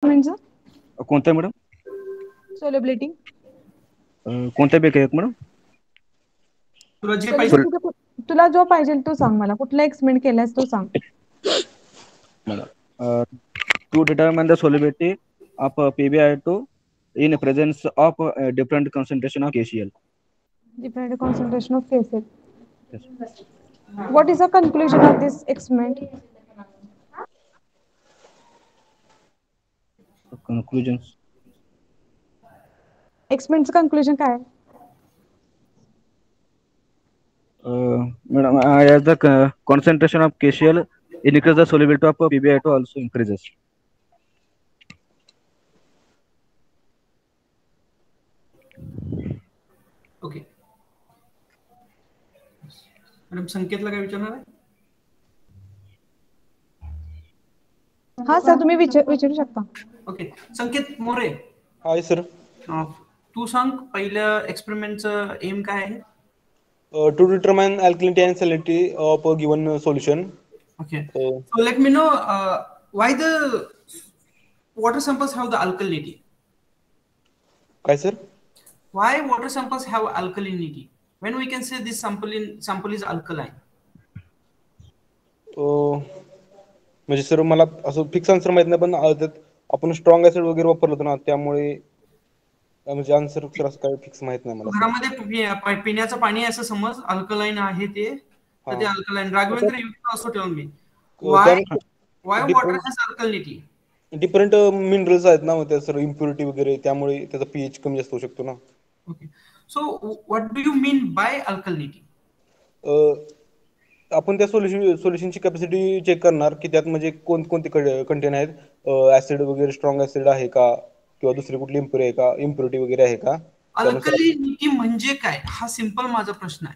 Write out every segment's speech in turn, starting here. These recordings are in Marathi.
म्हणजे कोणत्या मॅडम? सोलेबिलिटी. कोणत्या पैकी एक मॅडम? तुला जे पाहिजे सोलेबिलिटी तुला जो पाहिजे तो सांग मला. कुठला एक्सपेरिमेंट केलास तो सांग. To determine the solubility of PbI2 in presence of different concentration of KCl. Different concentration of KCl. Yes. What is the conclusion of this experiment? The conclusions. Experimentचं conclusion काय आहे? Madam, as the concentration of KCl increases, the solubility of PbI2 also increases. Okay madam, संकेतला काय विचारणार आहे? हा सर, तुम्ही विचारू शकता. Okay, Sanket More. Hi sir. तू सांग पहिल्या एक्सपेरिमेंटचं एम काय आहे? To determine alkalinity and salinity of a given solution. Okay. So let me know why the water samples have the alkalinity. काय sir? Why water samples have alkalinity? When we can say this sample is alkaline? म्हणजे सर मला असं फिक्स आन्सर माहित नाही, पण आपण स्ट्रॉंग ऍसिड वगैरे वापरलं होतं ना, त्यामुळे म्हणजे आन्सर सर असं काय फिक्स माहित नाही मला. घरामध्ये पिण्याचं पाणी असं समज अल्कलाइन आहे ते, तर ते alkaline. Raghavendra, you can also tell me why water has alkalinity. Different minerals आहेत ना त्या सर, इम्प्युरिटी वगैरे, त्यामुळे त्याचा पीएच कमी जास्त होऊ शकतो ना. Okay, so what do you mean by alkalinity? आपण त्या सोल्युशनची कॅपॅसिटी चेक करणार की त्यात म्हणजे कोणते कंटेन आहेत, ऍसिड वगैरे, स्ट्रॉंग ऍसिड आहे का, किंवा दुसरी कुठली इम्प्युरिटी वगैरे आहे का. अल्कलिनिटी म्हणजे काय, हा सिंपल माझा प्रश्न आहे.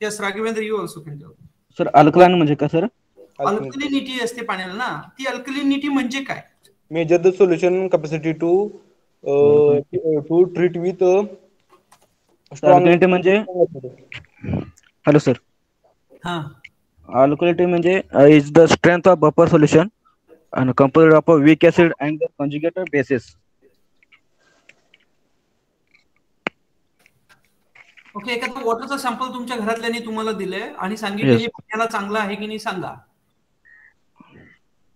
Yes Raghavendra, you also can tell. Sir alkaline म्हणजे काय सर? अल्कलिनिटी असते पाण्याला ना, ती अल्कलिनिटी म्हणजे काय? Measure the solution capacity to treat with alkalinity म्हणजे, हॅलो सर, अल्कलिनिटी म्हणजे is the strength of buffer solution and composed of a weak acid and the conjugated bases. Okay, एखादा वॉटरचा सॅम्पल तुमच्या घरातल्याने तुम्हाला दिलंय आणि सांगितलं हे पाण्याला चांगलं आहे की नाही सांगा,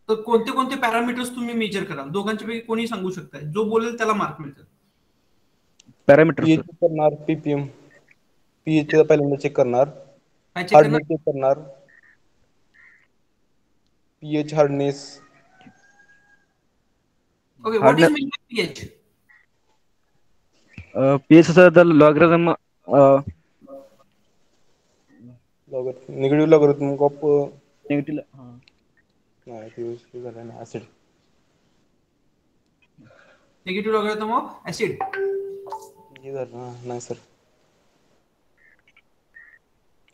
तर कोणते कोणते पॅरामीटर्स तुम्ही मेजर कराल? दोघांच्या पैकी कोणी सांगू शकताय? जो बोलेल त्याला मार्क मिळतात. पॅरामीटर चेक करणार, पीपीएम, पीएच पहिल्यांदा चेक करणार, हार्डनेस चेक करणार, pH, hardness. Okay, what is meant by pH? pH is the logarithm. Negative logarithm of negative. acid. Negative logarithm of acid. नाही sir.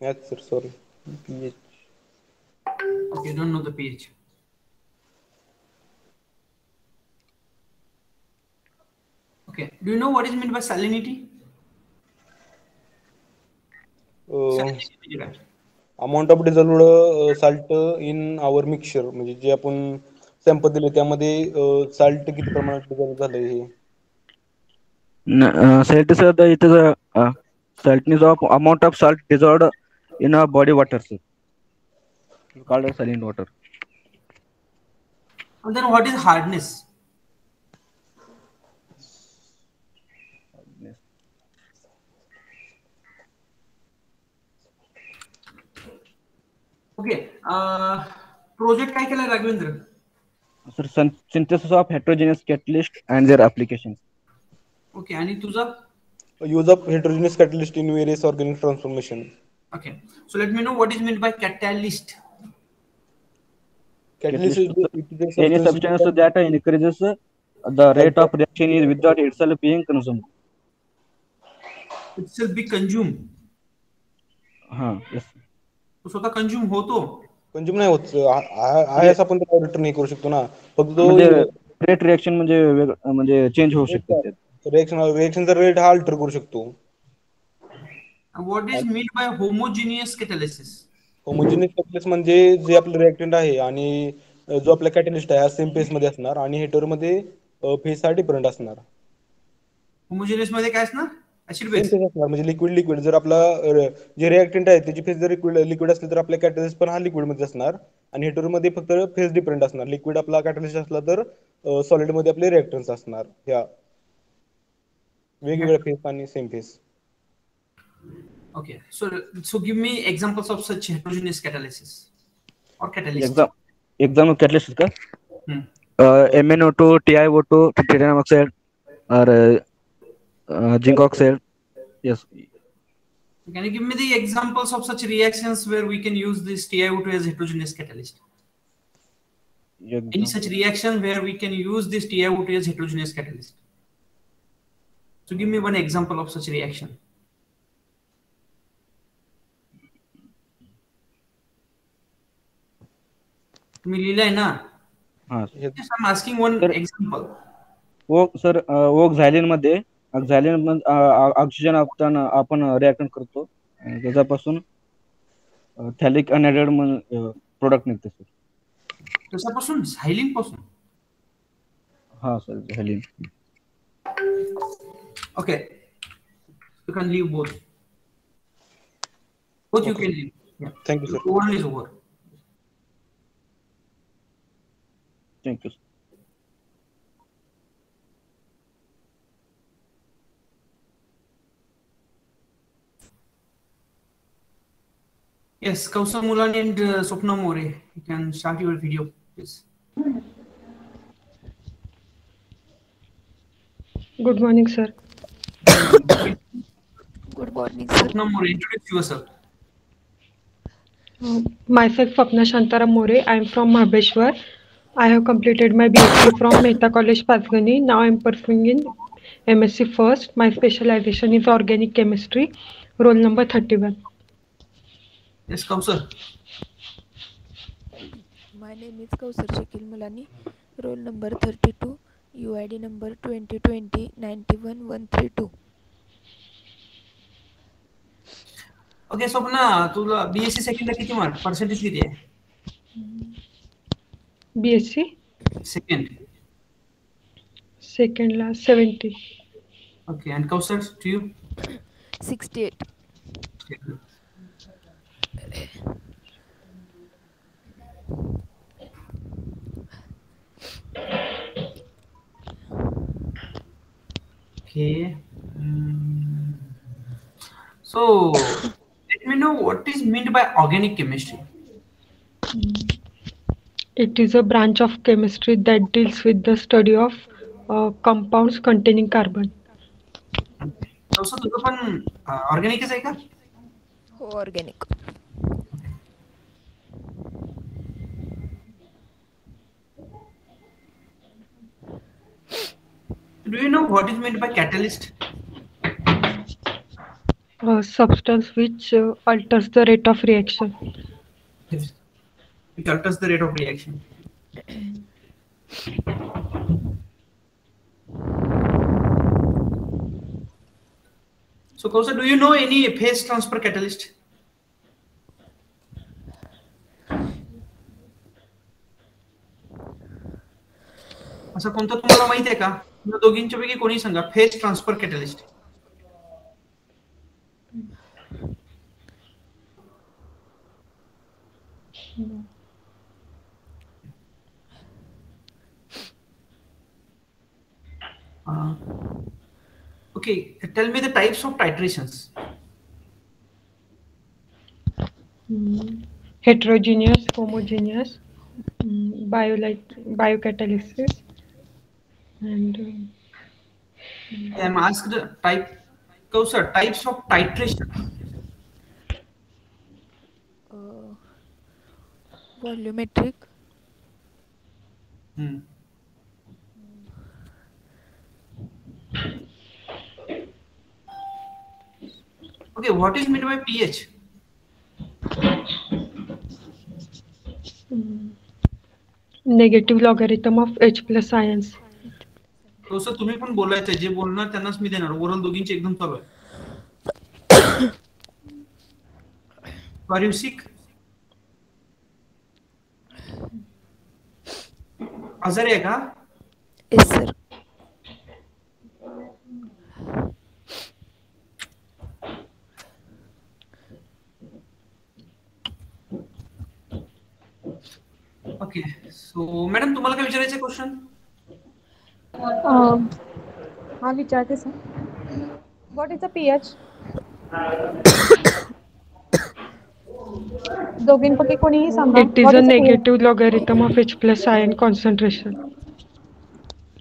Yes sir, sorry. pH. Okay, don't know the pH. Okay, do you know what is meant by salinity? Amount of dissolved salt in our mixture, म्हणजे जे आपण सॅम्पल दिले त्यामध्ये साल्ट किती प्रमाणात डिझॉल्व झालंय हे. Salt is saltness of amount of salt dissolved in a body water, sir. Called as saline water. And then what is hardness? Okay, project काय केला Raghavendra? Sir, synthesis of heterogeneous catalyst and their applications. Okay, आणि तुझा? Use of heterogeneous catalyst in various organic transformation. Okay, so let me know what is meant by catalyst. Catalyst is any substance that increases the rate of reaction is without itself being consumed. Itself be consumed. Yes. तो स्वतः कंझ्युम होतो? कंझ्युम नाही होत आहे, असं आपण रिटर्न नाही करू शकतो ना, फक्त तो रेट रिएक्शन म्हणजे चेंज होऊ शकते. रिएक्शनचा रेट हा अल्टर करू शकतो. What is mean by homogeneous catalysis? Homogeneous catalysis म्हणजे जे आपलं रिएक्टंट आहे आणि जो आपला कॅटलिस्ट आहे हा सेम फेस मध्ये असणार आणि हेटरमध्ये फेस हा डिफरंट असणार. होमोजेनियस मध्ये काय असणार? Acid same base. फेस असणार म्हणजे लिक्विड जर आपला जे रिएक्टंट आहे त्याची फेस जर लिक्विड असली तर आपला कॅटलिस्ट पण हा लिक्विड मध्ये असणार आणि हेटरमध्ये फक्त फेस डिफरंट असणार. लिक्विड आपला कॅटलिस्ट असला तर सॉलिड मध्ये आपले रिएक्टन्स असणार. ह्या वेगवेगळ्या फेस आणि same face. Okay, so give me examples of such heterogeneous catalysis or catalyst. exam catalyst का? Hmm. MnO2, TiO2, titanium oxide, or zinc oxide. Yes. Can you give me the examples of such reactions where we can use this TiO2 as heterogeneous catalyst? Any such reaction where we can use this TiO2 as heterogeneous catalyst? So give me one example of such reaction. तुम्ही लिहिलंय ना? Yes, I'm asking one example. Sir oxaline मध्ये ऑक्सिजन आपण रिॲक्शन करतो आणि त्याच्यापासून थॅलिक अनहायड्रेट प्रोडक्ट निघते सर. कशापासून? झायलिन पासून. हा sir झायलिन. Okay, you can leave both. Both you can leave. Yeah. Thank you, sir. One is over. Thank you. Yes, Kausar Mulani and Swapna More, you can start your video, please. Good morning sir. Good morning, sir. Swapna More, introduce yourself. Myself Swapna Shantaram More. I am from Mahabeshwar. I have completed my BSc from Mehta College, Pasgani. Now I am pursuing in MSc first. My specialization is organic chemistry. Roll number 31. Yes, Kausar. My name is Kausar Shakil Mulani. Roll number 32. UID number 2020-91-132. Okay, Swapna, तुला BSc सेकंडला किती मार्क? पर्सेंटेज किती आहे? BSc second ला 70. Okay, and Kausar, to you? 68. Okay. So, let me know what is meant by organic chemistry. It is a branch of chemistry that deals with the study of compounds containing carbon. Kausar, तुझं पण ऑर्गॅनिकच आहे का? हो, organic. Do you know what is meant by catalyst? A substance which alters the rate of reaction. It alters the rate of reaction. So, Kausar, do you know any phase transfer catalyst? असं कोणतं तुम्हाला माहित आहे का? तुम्ही दोघींच्या पैकी कोणी सांगा phase transfer catalyst. Okay, tell me the types of titrations. Heterogeneous, homogeneous, biocatalysis, and I am asked Kausar, types of titration. Volumetric. Okay, what is meant by pH? negative logarithm of H plus ions. Kausar, तुम्ही पण बोलायचं, जे बोलणार त्यांनाच मी देणार. ओव्हरऑल दोघींची एकदम चालू आहे. Are you sick? आजारी आहे का? Yes sir. Okay. So madam तुम्हाला काय विचारायचं क्वेश्चन? हा विचारते sir. What is the pH? दोघींपैकी कोणीही सांगा. It is what a is the pH? negative logarithm of H plus ion concentration.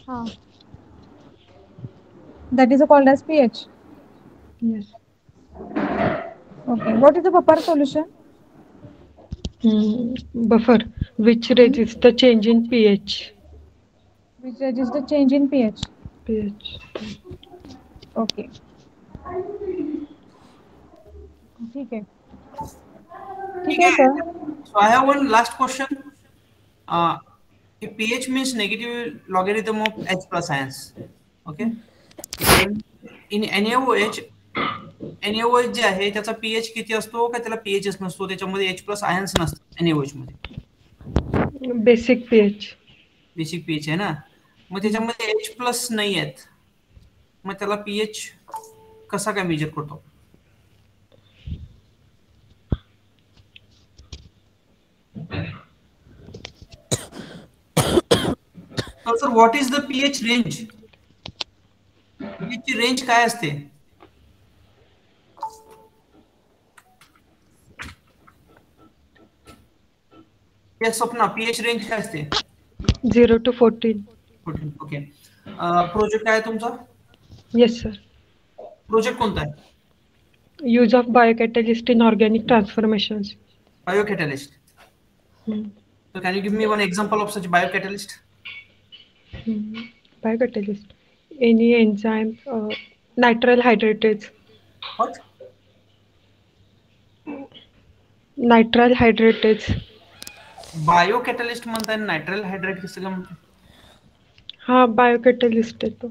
हा. That is called as pH. Yes. Okay. What is the buffer solution? Buffer, which resists the change in pH. Which is the change in pH. pH. Okay. ठीक है. ठीक है sir. So I have one last question. If pH means negative logarithm of H plus ions. Okay. Then in NaOH जे आहे त्याचा pH किती असतो का त्याला pHच नसतो, त्याच्यामध्ये H प्लस आयन्स नसतात NaOH मध्ये? Basic pH. बेसिक pH आहे ना, मग त्याच्यामध्ये H प्लस नाही आहेत, मग त्याला pH कसा काय मेजर करतो? Sir what is the pH range? pH ची रेंज काय असते? येस स्वप्ना, pH रेंज काय असते? 0 to 14. ओके. प्रोजेक्ट काय आहे तुमचा? Yes, sir. प्रोजेक्ट कोणता आहे? Use of biocatalyst in organic transformations. Biocatalyst. So can you give me one example of such biocatalyst? Biocatalyst. Any enzyme, nitrile hydrates. What? Nitrile hydrates. बायोकॅटलिस्ट म्हणताय, नायट्राइल हायड्रेट कसं काय म्हणताय? हा biocatalyst आहे तो.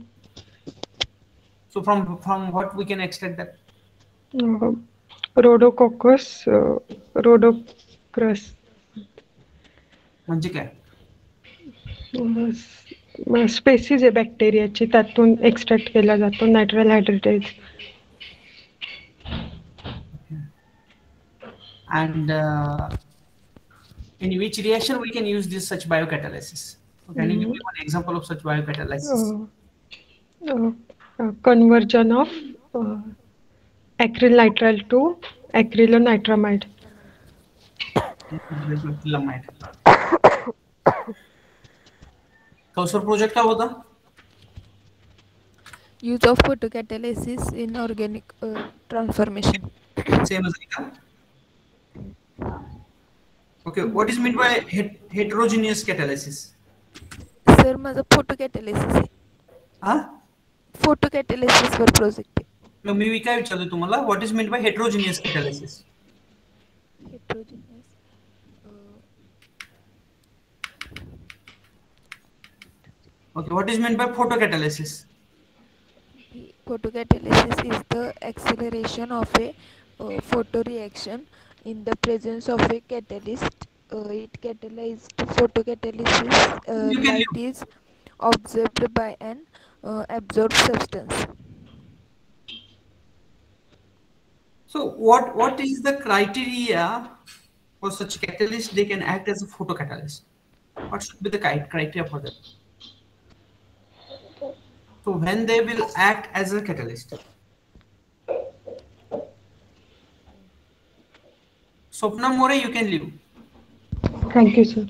So from what we can extract that? Rhodococcus, rhodocrus. म्हणजे काय? स्पेसीज आहे बॅक्टेरियाची, त्यातून एक्स्ट्रॅक्ट केला जातो nitrile हायड्रेटेज. And in which reaction we can use this such biocatalysis? Can you give me one example of such biocatalysis? Conversion of acrylnitrile to acrylonitramide. Kausar project काय होता? Use of photocatalysis in organic transformation. Same as का? Okay, what is meant by heterogeneous catalysis? Sir माझा photocatalysis आहे. हा? photocatalysis वर प्रोजेक्ट आहे. मग मी काय विचारतोय तुम्हाला, what is meant by heterogeneous catalysis? Heterogeneous. Okay, what is meant by photocatalysis? Photocatalysis is the acceleration of a photoreaction in the presence of a catalyst. It catalyzed photocatalysis. Light is observed by an absorbed substance. So what is the criteria for such catalyst they can act as a photocatalyst? What should be the criteria for that? So when they will act as a catalyst? Swapna More, you can leave. Thank you, sir.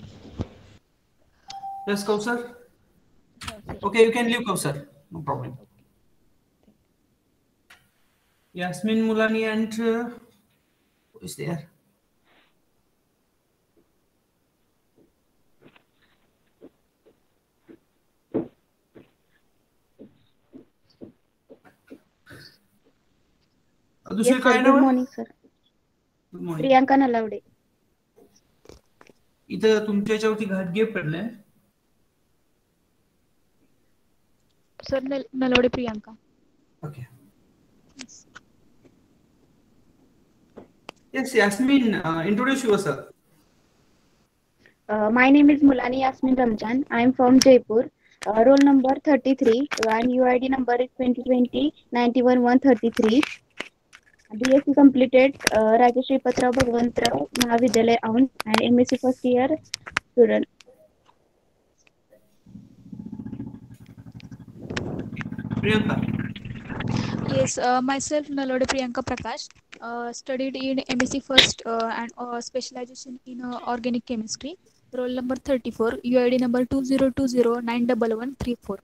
Yes, Kausar? Okay, you can leave, Kausar. No problem. Yasmin Mulani and who is there? Yes, sir. Good morning, sir. Good morning. Priyanka Nalawade. इथं तुमच्या याच्यावरती घाटगे पडले. Sir Nalawade Priyanka. Okay. Yes, Yasmin, introduce yourself. My name is Mulani Yasmin Ramjan. I am from Jaipur. Roll number 33 and UID number is 2020-91-133. BSc completed Rajeshri Patra Bhagwantrao Mahavidyalaya Aun and MSc first year student. Priyanka. Yes, myself Nalode Priyanka Prakash. Studied in MSc first and specialization in organic chemistry. Roll number 34, UID number 2020911134.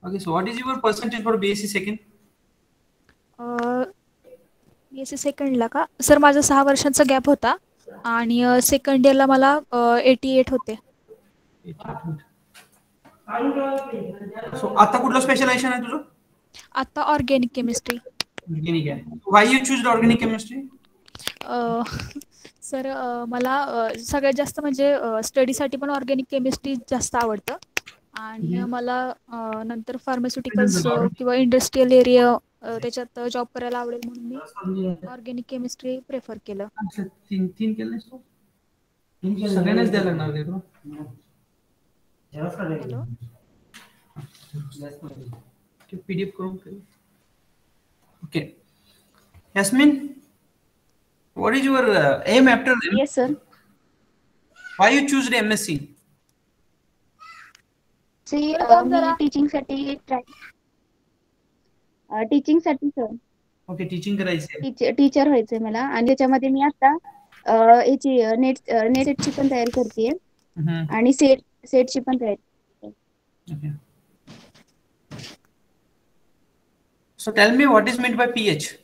Okay, so what is your percentage for BSc second? BSc सेकंडला का सर माझा 6 वर्षांचा गॅप होता आणि सेकंड इयरला मला 88 होते. सो आता कुठलं स्पेशलायझेशन आहे तुझं? आता ऑर्गॅनिक केमिस्ट्री. ऑर्गॅनिक आहे. Why you choose organic chemistry? Sir मला सगळ्यात जास्त म्हणजे स्टडीसाठी पण ऑर्गॅनिक केमिस्ट्री जास्त आवडतं आणि मला नंतर फार्मास्युटिकल्स किंवा इंडस्ट्रियल एरिया त्याच्यात जॉब करायला आवडेल म्हणून मी ऑर्गॅनिक केमिस्ट्री प्रेफर केलं. तीन केलं सगळ्यांनाच द्यायला लागणार ते तो. हॅलो पीडीएफ करून. Okay Yasmin, what is your aim after them? Yes sir. Why you choose the MSc? See, me teaching साठी ट्राय टीचिंग साठी सर. ओके टीचिंग करायचं. टीचर व्हायचंय मला आणि त्याच्यामध्ये मी आता याची नेटची पण तयारी करतेय आणि सेटची पण तयारी. Okay. So tell me what is meant by pH?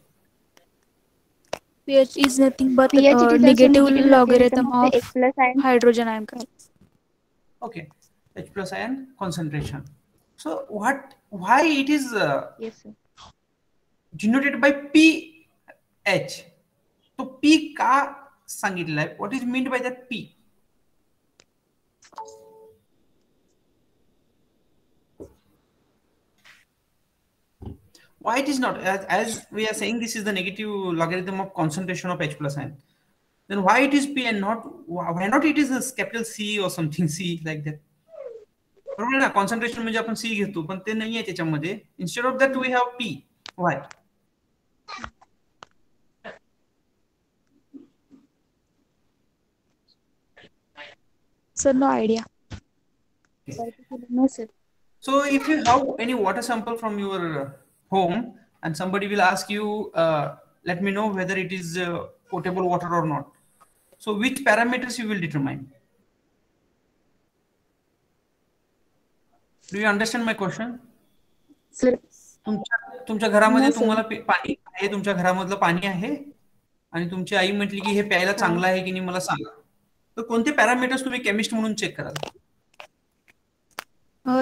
pH is nothing but pH is negative logarithm of H plus ion. hydrogen ion. Okay, H plus ion concentration. So why it is Yes sir. denoted by pH? So P का सांगितलं आहे? What is meant by that P? Why it is not, as we are saying this is the negative logarithm of concentration of H plus ion, then why it is P and not, why not it is a capital C or something C like that? बरोबर ना, concentration म्हणजे आपण C घेतो पण ते नाही आहे त्याच्यामध्ये. Instead of that we have P. Why? Sir, no idea. No sir. So if you have any water sample from your home and somebody will ask you, let me know whether it is potable water or not. So which parameters you will determine? Do you understand my question? Sir. तुमच्या घरामध्ये तुम्हाला पाणी आहे, तुमच्या घरामधलं पाणी आहे आणि तुमची आई म्हटली की हे प्यायला चांगलं आहे की नाही मला सांगा, तर कोणते पॅरामीटर्स तुम्ही केमिस्ट म्हणून चेक कराल?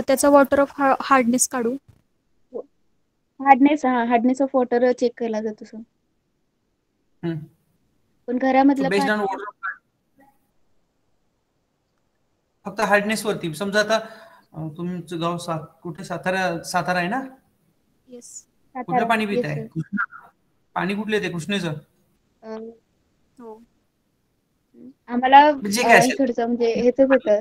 त्याचा वॉटर ऑफ हार्डनेस काढू. हार्डनेस ऑफ वॉटर चेक केला जातो सर. पण घरामधलं फक्त हार्डनेस वरती. समजा आता तुमचं गाव कुठे, सातारा आहे ना? येस. कुठलं पाणी पित आहे? पाणी कुठले ते कृष्णेचं? हो. आम्हाला थोडंसं म्हणजे हेच होतं.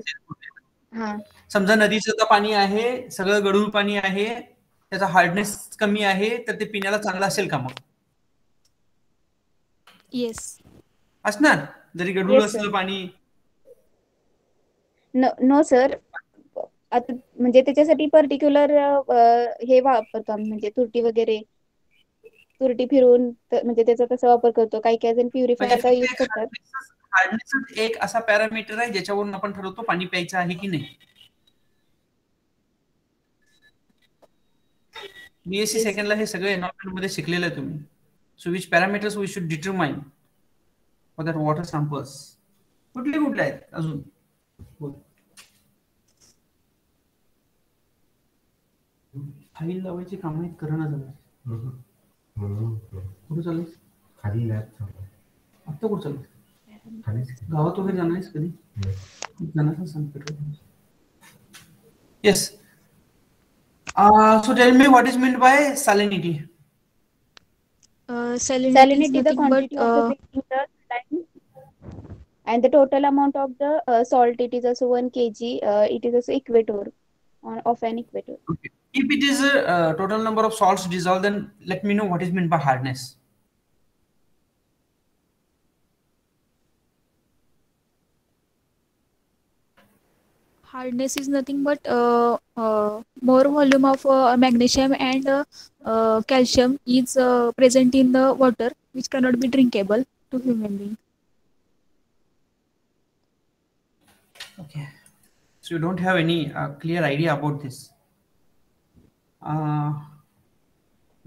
हा समजा नदीचं पाणी आहे, सगळं गढूळ पाणी आहे, त्याचा हार्डनेस कमी आहे, तर ते पिण्याला चांगलं असेल का मग? येस असणार, जरी गढूळ असलं पाणी. No sir. आता म्हणजे त्याच्यासाठी पर्टिक्युलर हे वापरतो आम्ही, म्हणजे तुरटी फिरवून म्हणजे त्याचा कसा वापर करतो. काही जण प्युरिफायरचा यूज करतात. हार्डनेस एक असा पॅरामीटर आहे ज्याच्यावरून आपण ठरवतो पाणी प्यायचं आहे की नाही. बीएससी सेकंडला हे सगळं एन्व्हायरमेंट मध्ये शिकलेलं आहे तुम्ही. So which parameters we should determine for that water samples. कुठले आहेत अजून? फाईल लावायची काम आहेत, करणं झालं. कुठे चालू? खाली लॅब चालू. आता कुठे चालू? गावात वगैरे जाणार आहेस कधी? जाणार सांग. Yes. So tell me what is meant by salinity? Salinity is the quantity of the saline and the total amount of the salt, it is also 1 kg. It is also equator of an equator. Okay. If it is a total number of salts dissolved, then let me know what is meant by hardness. Hardness is nothing but more volume of magnesium and calcium is present in the water, which cannot be drinkable to human being. Okay. So you don't have any clear idea about this.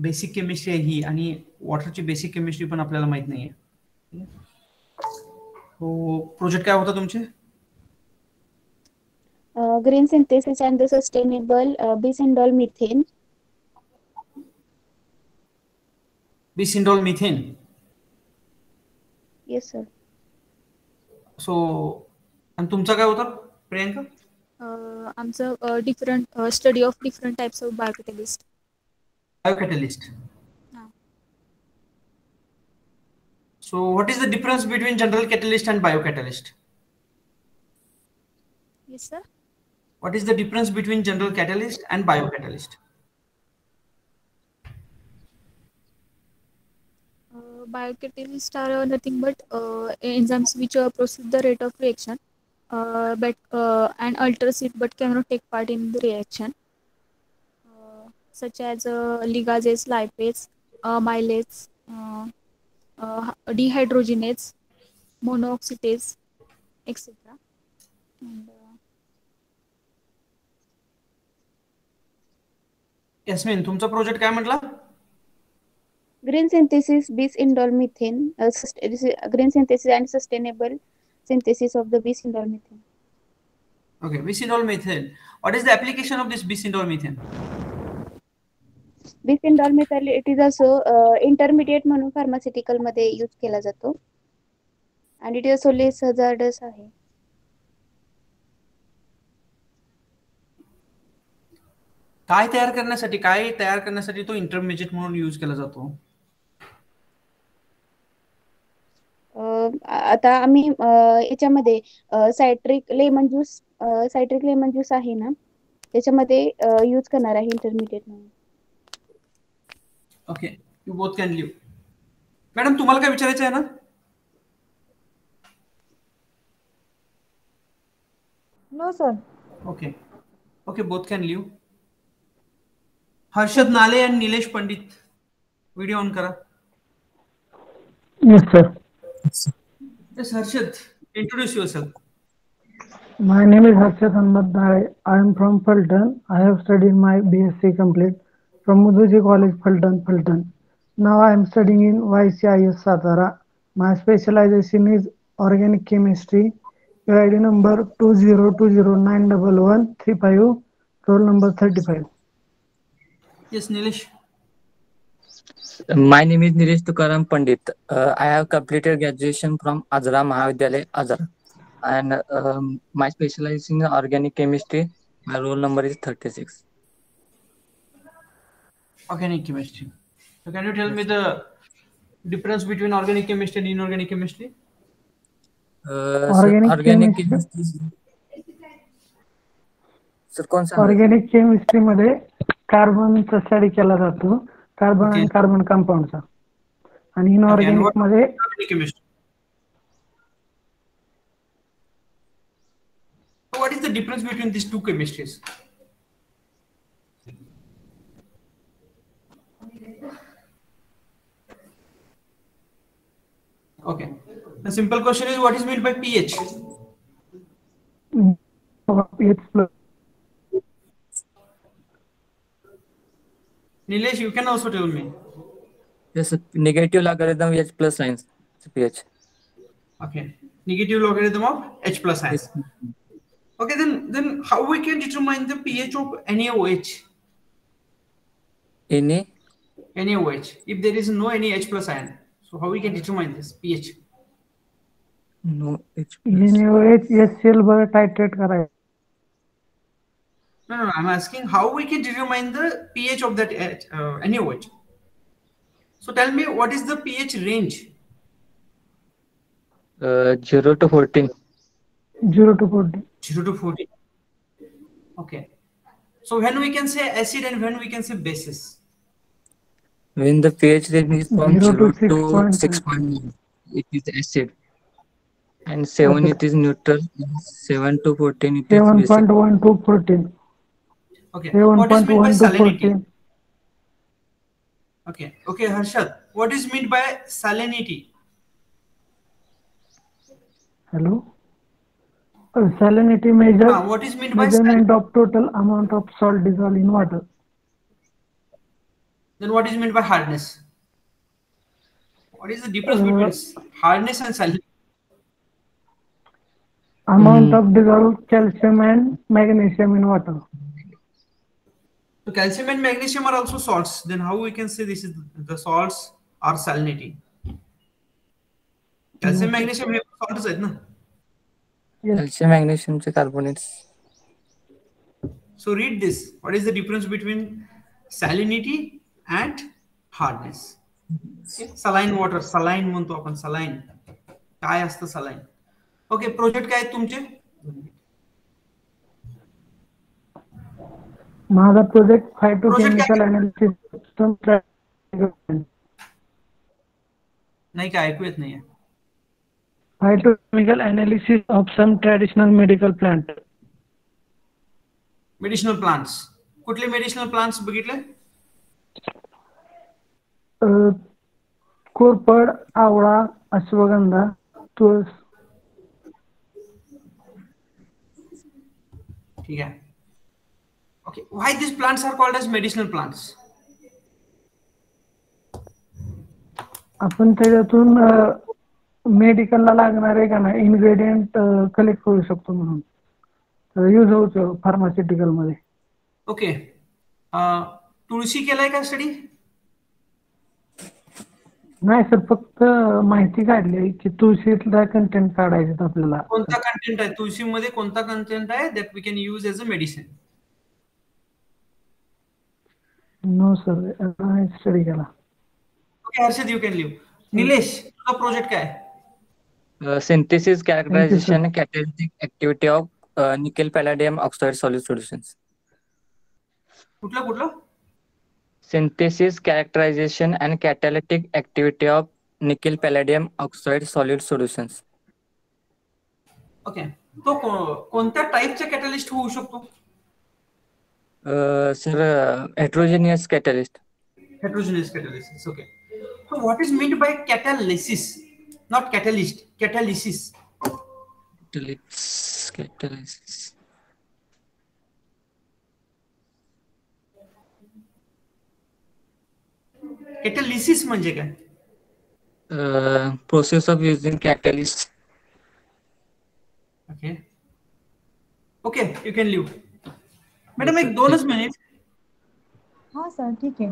Basic chemistry आहे ही आणि वॉटरची बेसिक केमिस्ट्री पण आपल्याला माहित नाहीये. हो, प्रोजेक्ट काय होता तुमचे? Green synthesis and the sustainable bisindol methane. Bisindol methane. Yes, sir. So, आणि तुमचा काय होता प्रियंका? आमचं different study of different types of biocatalyst. Biocatalyst. So, what is the difference between general catalyst and biocatalyst? Yes, sir. What is the difference between general catalyst and biocatalyst? Biocatalysts are nothing but enzymes which process the rate of reaction, and alters it but cannot take part in the reaction, such as ligases, lipases, amylases, dehydrogenases, monooxidase, etc. And, Yasmin, तुमचा प्रोजेक्ट काय म्हटला? Green synthesis bisindol methane. Green synthesis and sustainable synthesis of the bisindol methane. Okay, bisindol methane. What is the application of this bisindol methane? Bisindol methane, it is also intermediate म्हणून pharmaceutical मध्ये यूज केला जातो and it is also less hazardous आहे. काय तयार करण्यासाठी तो इंटरमिजिएट म्हणून यूज केला जातो? आता आम्ही याच्यामध्ये सायट्रिक लेमन ज्यूस आहे ना, त्याच्यामध्ये यूज करणार आहे इंटरमिडिएट म्हणून. Okay, you both can leave. Madam, तुम्हाला काय विचारायचं आहे ना? No sir. Okay, both can leave. Harshad Nale आणि निलेश पंडित, व्हिडिओ ऑन करा. Yes, sir. Yes, Harshad, introduce yourself. My name is Harshad Hanbat Dare. I am from Fulton. I have studied my BSc complete from Mudhuji College, Fulton. Now I am studying in YCIS Satara. My specialization is organic chemistry. UID number 2020911135. Roll number 35. Yes, Nilesh. My name is Nilesh Tukaram Pandit. I have completed graduation from Azra Mahavidyalay, Azra, and my specialization is organic chemistry. My roll number is 36. Organic chemistry. So, can you tell me the difference between organic chemistry and inorganic chemistry? Organic chemistry. Sir, कौन सा? Organic chemistry मध्ये कार्बनचा स्टडी केला जातो, कार्बन आणि कार्बन कंपाऊंडचा. आणि इनऑर्गॅनिक मध्ये what is the difference between these two chemistries? Okay, the simple question is, what is meant by pH? pH plus. Nilesh, you can also tell me. Yes, negative logarithm H plus signs, pH. Okay, negative logarithm of H plus signs. Yes. Okay, then how we can determine the pH of NaOH? NaOH. If there is no any H plus ion, so how we can determine this pH? No H plus. NaOH HCl बर titrate करायचं. No, I'm asking how we can determine the pH of that NaOH. So tell me, what is the pH range? 0 to 14. 0 to 14. 0 to 14. Okay. So when we can say acid and when we can say bases? When the pH range is from 0 to 0 to 6.9. 6.9, it is acid. And 7 it is neutral. 7 to 14 it is basic. 7.1 to 14. Okay. What is meant by 7.1 to salinity? 14. Okay. Okay, Harshad. What is meant by salinity? Hello. Salinity measure What is meant by measurement of total amount of salt dissolved in water. Then what is meant by hardness? What is the difference between hardness and salinity? Amount of dissolved calcium and magnesium in water. So calcium and magnesium are also salts. Then how we can say this is the salts are salinity? Calcium, magnesium हे salts आहेत ना? Calcium, magnesium चे carbonates. So read this. What is the difference between salinity and hardness? Saline water, saline म्हणतो आपण saline. काय असतं saline? Okay, प्रोजेक्ट काय आहेत तुमचे? माझा प्रोजेक्ट फायटोकेमिकल अनालिसिस नाही काय ऐकू येत नाहीये. Phytochemical analysis of some traditional medical plant. Medicinal plants. कुठले मेडिसिनल प्लांट्स बघितले? कोरफड, आवळा, अश्वगंधा, तुळस. ठीक आहे. Okay, why these plants are called as medicinal plants? आपण त्याच्यातून मेडिकलला लागणारे का ना इन्ग्रेडियंट कलेक्ट करू शकतो म्हणून यूज होतो फार्मास्युटिकल मध्ये. ओके. तुळशी केलाय का स्टडी? नाही सर, फक्त माहिती काढली की तुळशीतला कंटेंट काढायचं आपल्याला. कोणता कंटेंट आहे तुळशीमध्ये? कोणता कंटेंट आहे that we can use as a medicine? No sir, study केला. Okay Harshad, you can leave. Nilesh, तुझा प्रोजेक्ट काय? Synthesis, characterization, and catalytic activity of nickel palladium oxide solid solutions. कुठलं? Synthesis, characterization, and catalytic activity of nickel palladium oxide solid solutions. Okay. तो कोणत्या टाईपचा कॅटलिस्ट होऊ शकतो? Sir, heterogeneous catalyst. Heterogeneous catalysis. Okay. So what is meant by catalysis? Not catalyst. Catalysis. Catalysis. Catalysis म्हणजे काय? Process of using catalyst. Okay. Okay, you can leave. Madam एक 2च मिनिट. हाँ सर, ठीक है.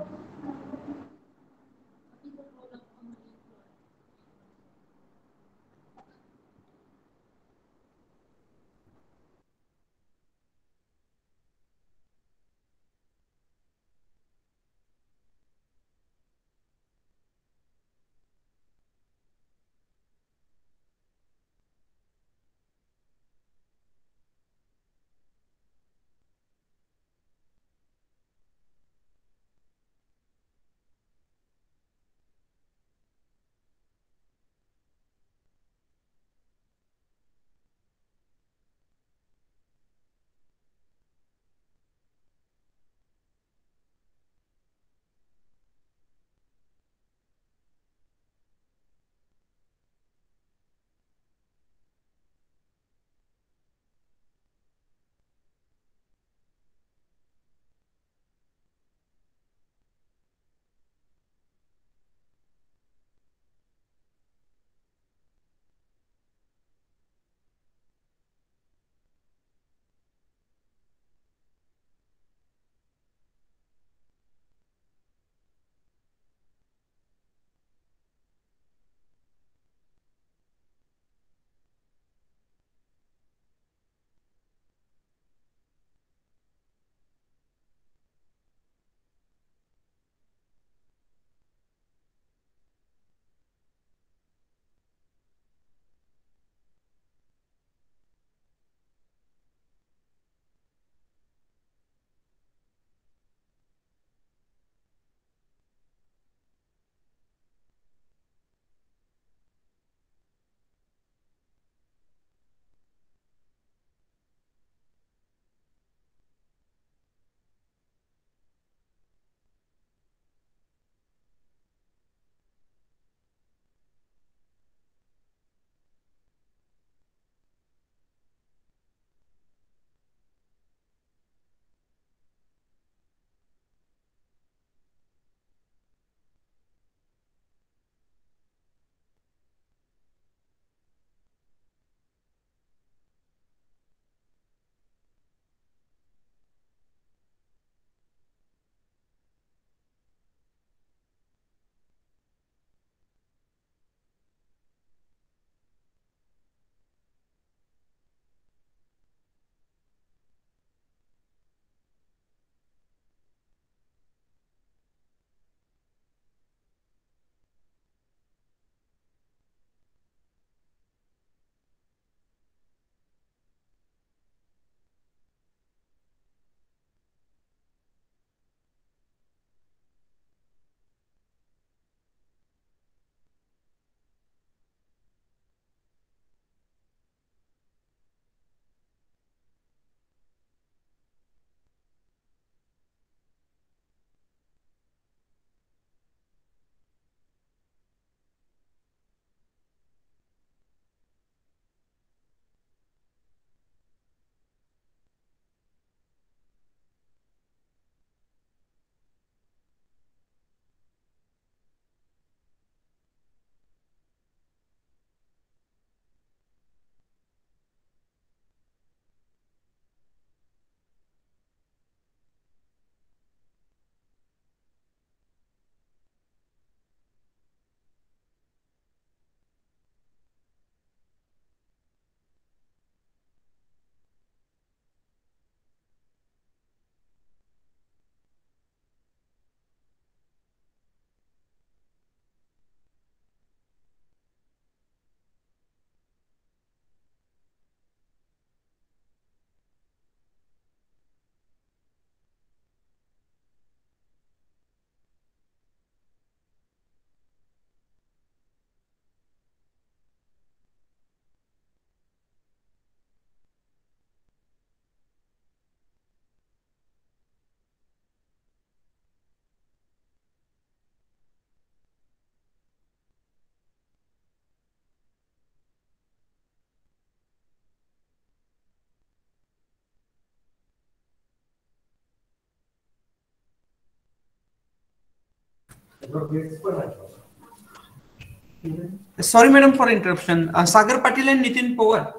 Sorry, madam, for interruption. Sagar Patil and Nitin Pawar.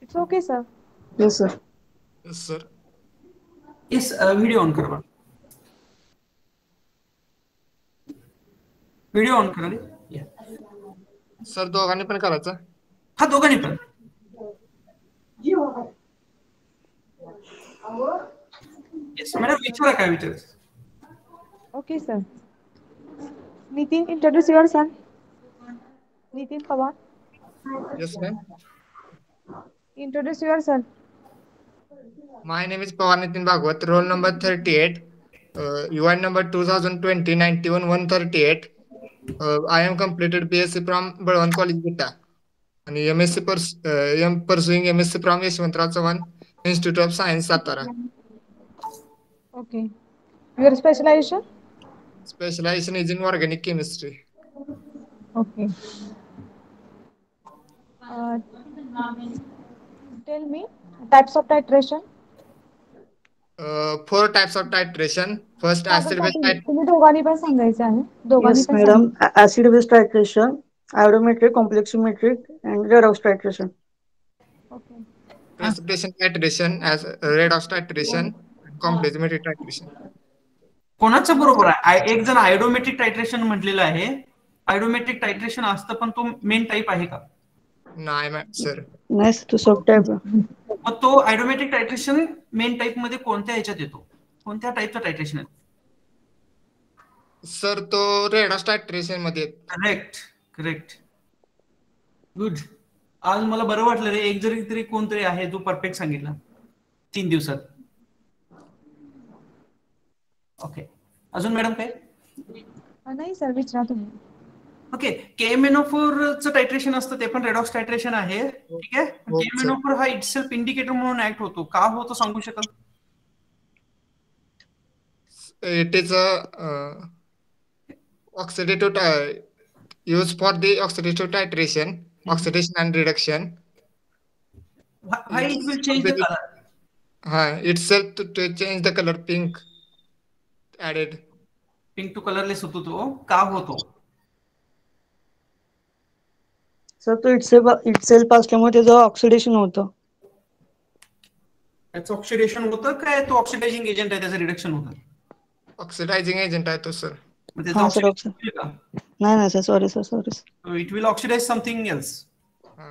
It's okay, sir. Yes, sir. Yes, sir. Yes, video on करा. Video on करा रे. सर दोघांनी पण करायचं. हा दोघांनी पण. Yes, madam, विचारा काय विचारायचं. Okay, sir. Nitin, introduce yourself. Nitin Pawar. Yes, ma'am. Introduce yourself. My name is Pawar Nitin Bhagwat, roll number 38, UI number 2020-91-138. I am completed BSc from Balwan College, Gita. And MSc pursuing MSc from Yashwantrao Chavan Institute of Science, Satara. Okay. Your specialization? Specialization is in organic chemistry. Okay. Tell me types of titration. 4 types of titration. First, acid base titration. तुम्ही दोघांनी पण सांगायचं आहे. दोघांनी Yes, पण madam. Acid base titration, iodometric, compleximetric, and redox titration. Okay. Precipitation titration as redox titration, compleximetric titration. कोणाचं बरोबर आहे? एक जण आयोडोमेट्रिक टायट्रेशन म्हटलेलं आहे. आयोडोमेट्रिक टायट्रेशन असतं पण तो मेन टाइप आहे का? नाही मॅम सर. नाही तो सब टाइप. मग तो आयोडोमेट्रिक टायट्रेशन मेन टाइप मध्ये कोणत्या ह्याच्यात येतो? कोणत्या टाइपचं टायट्रेशन आहे? सर तो रेडॉक्स टायट्रेशन मध्ये. करेक्ट. गुड. आज मला बरं वाटलं रे, एक जरी तरी कोणतरी आहे जो परफेक्ट सांगितला 3 दिवसात. ओके, अजून मॅडम काय? नाही सर, विचारा तुम्ही. ओके, KMnO4 चं टायट्रेशन असतं, ते पण रेडॉक्स टायट्रेशन आहे. ठीक आहे. KMnO4 हा इटसेल्फ इंडिकेटर म्हणून ऍक्ट होतो. का होतो सांगू शकाल? It is a oxidative used for the oxidative titration, oxidation and reduction. Why it will change the color? Itself to change the color pink added. Pink to colorless होतो तो. का होतो? सर तो इटसेल्फ असल्यामुळे त्याचं ऑक्सिडेशन होतं. त्याचं ऑक्सिडेशन होतं काय? तो ऑक्सिडायझिंग एजंट आहे, त्याचं रिडक्शन होतं. ऑक्सिडायझिंग एजंट आहे तो सर. नाही sir, sorry sir. It will oxidise something else.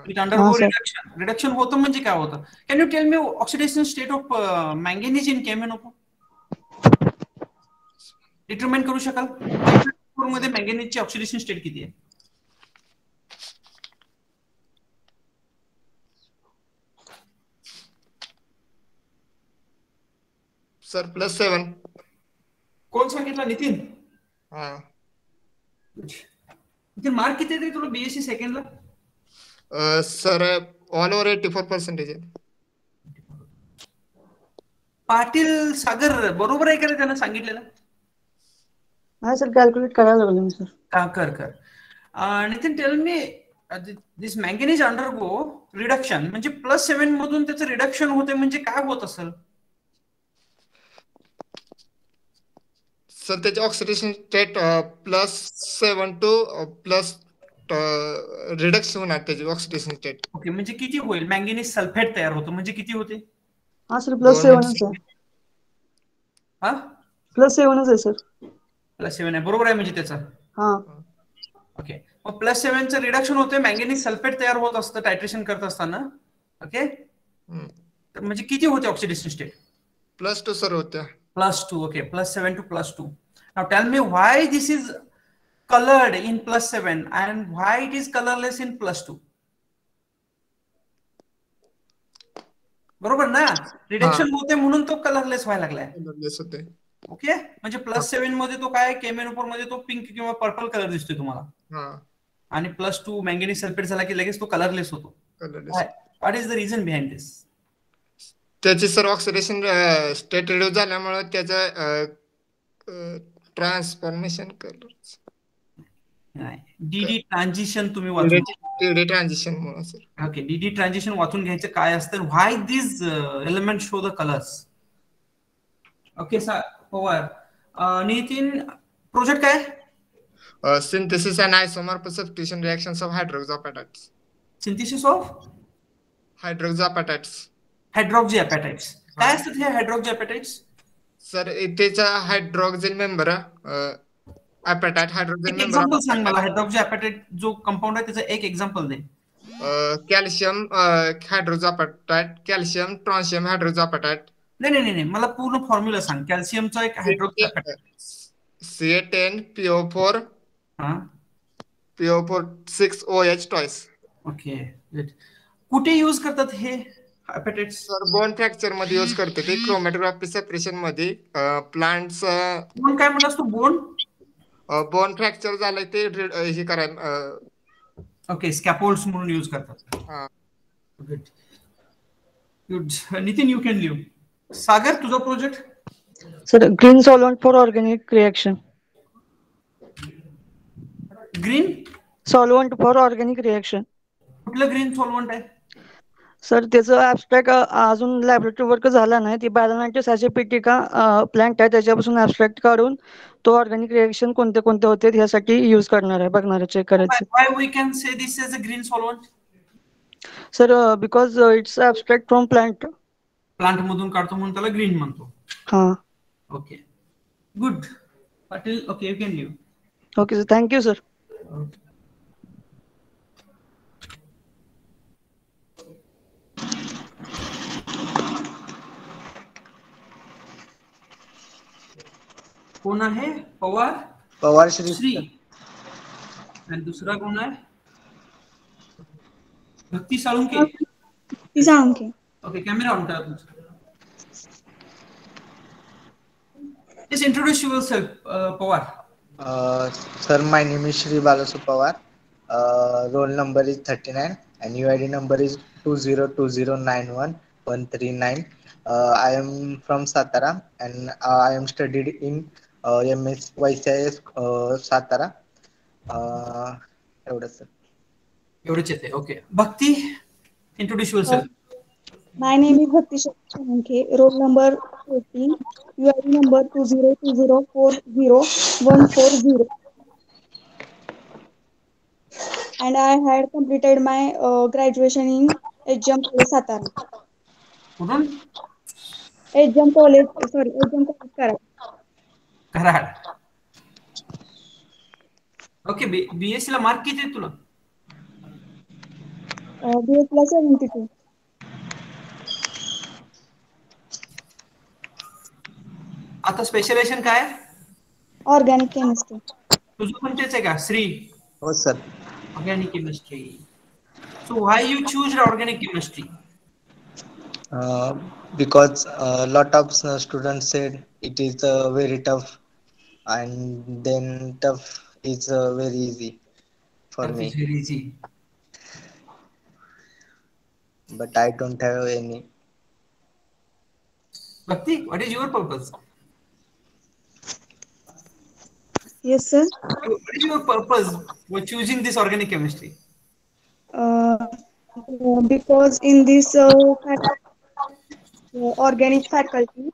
It undergo reduction. Reduction होतं म्हणजे काय होतं? Can you tell me oxidation state of manganese in KMnO4? Determine करू शकाल? मध्ये मॅंगनीजची ऑक्सिडेशन स्टेट किती आहे? सर +7. कोण सांगितलं? नितीन. नितीन, मार्क किती आहे तुला BSc सेकंडला? सर ऑल ओव्हर 84% आहे. पाटील सागर बरोबर आहे का रे? त्यानं सांगितलेलं. नाही सर, कॅल्क्युलेट करायला लागलो मी सर. कर. Nitin, tell me this manganese undergo reduction, म्हणजे +7 मधून त्याचं रिडक्शन होते म्हणजे काय होत असेल? सर त्याचे ऑक्सिडेशन स्टेट +7 टू रिडक्शन होणार त्याची ऑक्सिडेशन स्टेट. ओके, म्हणजे किती होईल? मॅंगनीज सल्फेट तयार होतं म्हणजे किती होते? हा सर, +7 आहे. हा, +7 आहे सर. +7 आहे, बरोबर आहे म्हणजे त्याचा. हा. ओके, मग +7 चं रिडक्शन होते, मॅंगनीज सल्फेट तयार होत असतं टायट्रेशन करत असताना. ओके, तर म्हणजे किती होते ऑक्सिडेशन स्टेट? +2 सर होत्या. +2. Okay, +7 to +2. Now tell me why this is colored in +7 and why it is colorless in +2. बरोबर ना? रिडक्शन होते म्हणून तो कलरलेस व्हायला लागलाय. ओके, म्हणजे +7 मध्ये तो काय, KMnO4 मध्ये तो पिंक किंवा पर्पल कलर दिसतोय तुम्हाला. आणि +2 मॅंगनीज सल्फेट झाला की लगेच तो कलरलेस होतो. What is the reason behind this? त्याची सर ऑक्सिडेशन स्टेट रिड्यूस झाल्यामुळे त्याचं ट्रान्सफॉर्मेशन कलर DD ट्रान्झिशन तुम्ही वाचून. DD ट्रान्झिशन म्हणून सर. ओके, DD ट्रान्झिशन वाचून घ्यायचं काय असतं, why this element show the colours. Okay Pawar. Nitin, project काय? Synthesis and isomorph substitution reactions of hydroxyapatites. Synthesis of hydroxyapatites. Hydroxyapatites. काय असतात हे hydroxyapatites? सर इथेचा hydroxyl member apatite hydrogen member example सांग मला हायड्रोक्सीॲपेटाइट जो कंपाऊंड आहे त्याचं एक एक्झाम्पल दे. कॅल्शियम हायड्रोक्सीॲपेटाइट कॅल्शियम ट्रान्शियम हायड्रोक्सीॲपेटाइट. नाही मला पूर्ण फॉर्म्युला सांग. कॅल्शियमचा एक hydroxyapatite CA10 PO4 PO4 6OH twice. Okay कुठे यूज करतात हे ॲपेटाइट्स? सर बोन फ्रॅक्चर मध्ये यूज करते ते क्रोमॅटोग्राफी सेपरेशन मध्ये प्लांट्स. बोन काय म्हणलास तू? बोन फ्रॅक्चर झालंय ते हे कराय. ओके स्कॅफोल्ड्स म्हणून यूज करतात. Good Nitin you can leave. Sagar तुझा project? Sir green solvent for organic reaction. Green solvent for organic reaction. कुठलं ग्रीन सॉल्व्हेंट आहे? सर त्याचं ऍबस्ट्रॅक्ट अजून लॅबोरेटरी वर्क झाला नाही. ती बॅलनाइटिस ॲजिपिटिका प्लांट आहे त्याच्यापासून ऍबस्ट्रॅक्ट काढून तो ऑर्गॅनिक रिएक्शन कोणते कोणते होते यासाठी यूज करणार आहे, बघणार आहे, चेक करायचं. Why we can say this is a green solvent? Sir because it's abstract from plant. Plant मधून काढतो म्हणून त्याला ग्रीन म्हणतो. हां okay good Patil. Okay you can leave. Okay sir thank you sir. कोण आहे? पवार श्री. आणि दुसरा कोण आहे? Bhakti Salunke. Okay camera on करा तुमचा. Just introduce yourself, Pawar. Sir, my name is Shri Balasu Pawar. Roll number is 39 and UID number is 2020911139. I am from Satara and I am studied in MS YCIS Satara. एवढंच येते. Okay Bhakti introduce yourself. My name is Bhakti Shanke. Roll number 14. UID number 2020400140. And I had completed my graduation in HM College Satara. HM College, sorry, HM College Karad. Okay, BSc ला मार्क किती आहेत तुला? BSc ला 72. आता स्पेशलायझेशन काय? Organic chemistry. तुझं पण तेच आहे का श्री? हो sir. Organic chemistry. So why you choose organic chemistry? Because a lot of students said it is very tough and then tough is very easy for me. It's very easy. But I don't have any. Bhakti, what is your purpose? Yes, sir. What is your purpose for choosing this organic chemistry? Because in this organic faculty,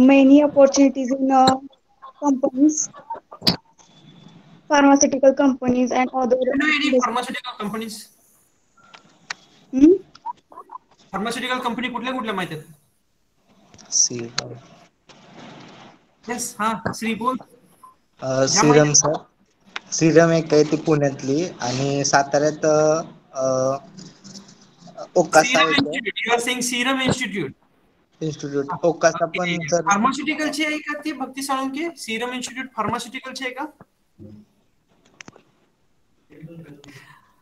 many opportunities in companies, pharmaceutical companies and other. Any pharmaceutical companies? Pharmaceutical company कुठल्या माहिती आहेत? Yes, हां श्री बोल. Serum sir. सिरम एक आहे ती पुण्यातली आणि साताऱ्यात ओकासा You are saying Serum Institute. ओकासा पण सर फार्मास्युटिकल ची आहे का ती भक्ती साळुंके? सीरम इन्स्टिट्यूट फार्मास्युटिकल ची आहे का?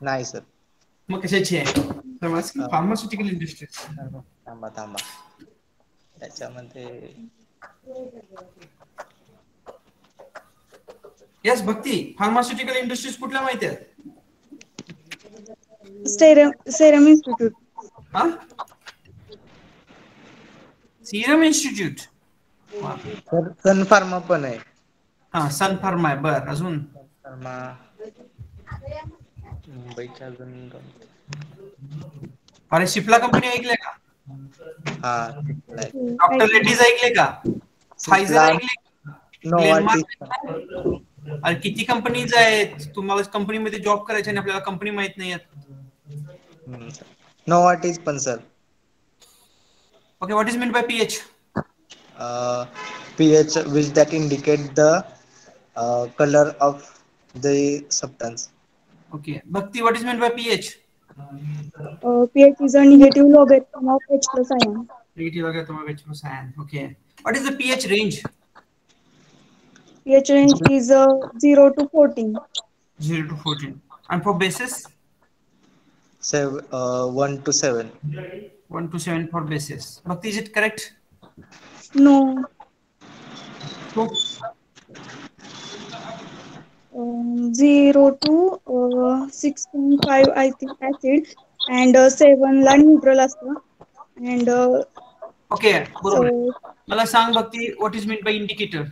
नाही सर. मग कशाची आहे? Pharmaceutical industry. थांबा त्याच्यामध्ये यस भक्ती फार्मास्युटिकल इंडस्ट्रीज कुठल्या माहिती आहेत? Serum institute. हां सीरम इन्स्टिट्यूट. सन फार्मा पण आहे. हां सन फार्मा आहे. बर अजून फार्मा मुंबईच्या अजून अरे शिप्ला कंपनी ऐकले का? हा डॉक्टर रेड्डीज ऐकले का? फायझर ऐकले? अरे किती कंपनीज आहेत, तुम्हाला कंपनीमध्ये जॉब करायचे आणि आपल्याला कंपनी माहित नाही आहेत. No, what is पण sir? Okay, what is meant by pH? pH which that indicate the color of the substance. Okay, Bhakti, what is meant by pH? pH is a negative logarithm of H plus ion. Negative logarithm of H plus ion. Okay. What is the pH range? pH range is 0 to 14. 0 to 14. And for bases? 1 to 7. 1 to 7 for bases. Bhakti, is it correct? No. So, 0 to 6.5 I think acid and 7 ला neutral असतं and okay, बरोबर. मला सांग भक्ती, what is meant by indicator?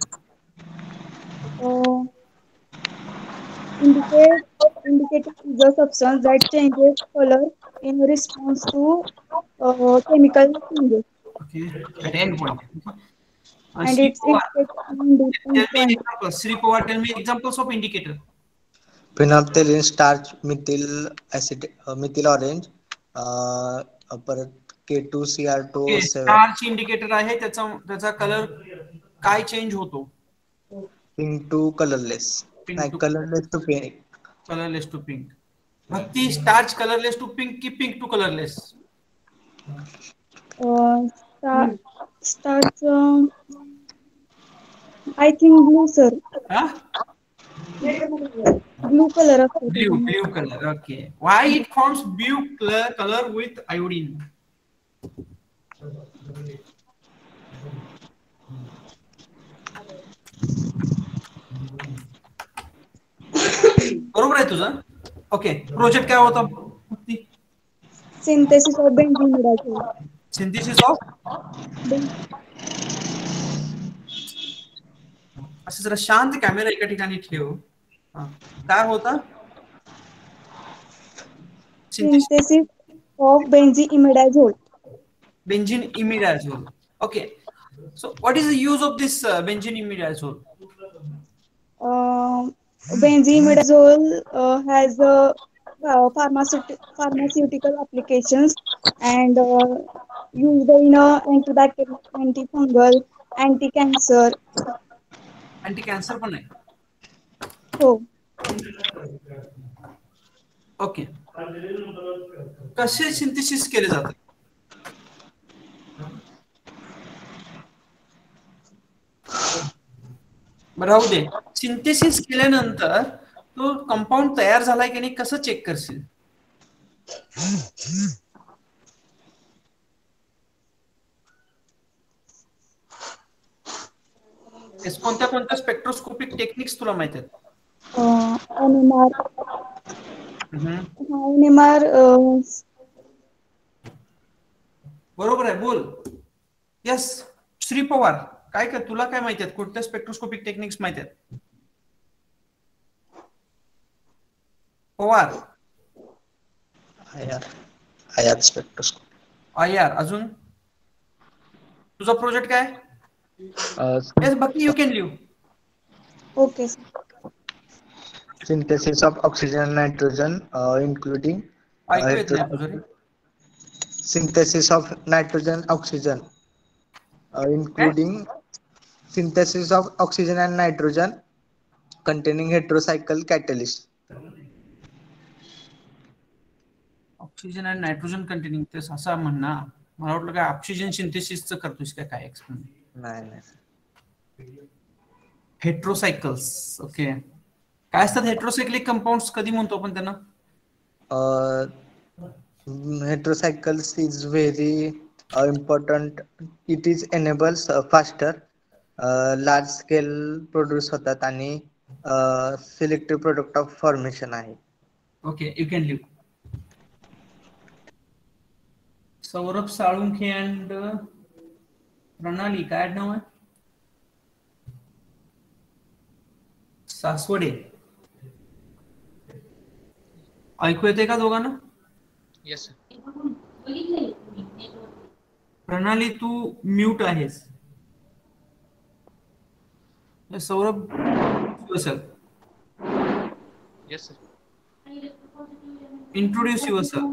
Indicator is a substance that changes color in response to chemical changes. Okay, at end point. And it's tell me examples. Sri Pawar, tell me examples of indicator. Phenolphthalein, starch, methyl acid, methyl orange, परत K2CR2 Okay, 7. starch indicator आहे, त्याचा कलर काय चेंज होतो? Pink to colorless. Colorless to pink. Colorless to pink. Bhakti, starch colorless to pink ki pink to colorless? Starch I think blue, sir. Huh? Blue color असतो. Blue color. Okay. Why it forms blue color with iodine? बरोबर आहे तुझं. ओके, प्रोजेक्ट काय होता? Synthesis of benzimidazole. Synthesis of असं जरा शांत कॅमेरा एका ठिकाणी ठेव. काय होता? Synthesis of benzimidazole. Benzene-imidazole. Okay. So what is the use of this benzene-imidazole? Benzimidazole has pharmaceutical applications and used in antibacterial, antifungal, anti-cancer. Anti-cancer पण आहे. हो. ओके. कसे सिंथेसिस केले जाते? राहू दे. सिंथेसिस केल्यानंतर तो कंपाऊंड तयार झालाय की नाही कसं चेक करशील? कोणत्या कोणत्या स्पेक्ट्रोस्कोपिक टेक्निक्स तुला माहित आहेत? NMR बरोबर आहे, बोल. यस, श्री पवार, काय कर, तुला काय माहिती आहेत? कोणत्या स्पेक्ट्रोस्कोपिक टेक्निक्स माहिती आहेत? पवार. IR spectroscopy. IR. अजून तुझा प्रोजेक्ट काय? Yes, Bhakti, you can leave. Okay. Synthesis of oxygen and nitrogen, including synthesis of nitrogen oxygen, including synthesis of oxygen and nitrogen containing heterocycle catalyst. Oxygen आणि नायट्रोजन कंटेनिंग ते असं म्हणणं. मला वाटलं काय ऑक्सिजन सिंथेसिसचं करतोस काय एक्सप्लेन? नाही. हेट्रोसायकल्स. ओके. काय असतात हेट्रोसायक्लिक कंपाऊंड्स? कधी म्हणतो आपण त्यांना? Heterocycles is very important. It is enables faster large scale produce होतात आणि selective product of formation आहे. Okay, you can leave. Saurabh Salunkhe and Pranali, काय नाव आहे? सासवडे. ऐकू येते का दोघांना? येस. प्रणाली, तू म्यूट आहेस. Saurabh, Yes, sir. Introduce yourself.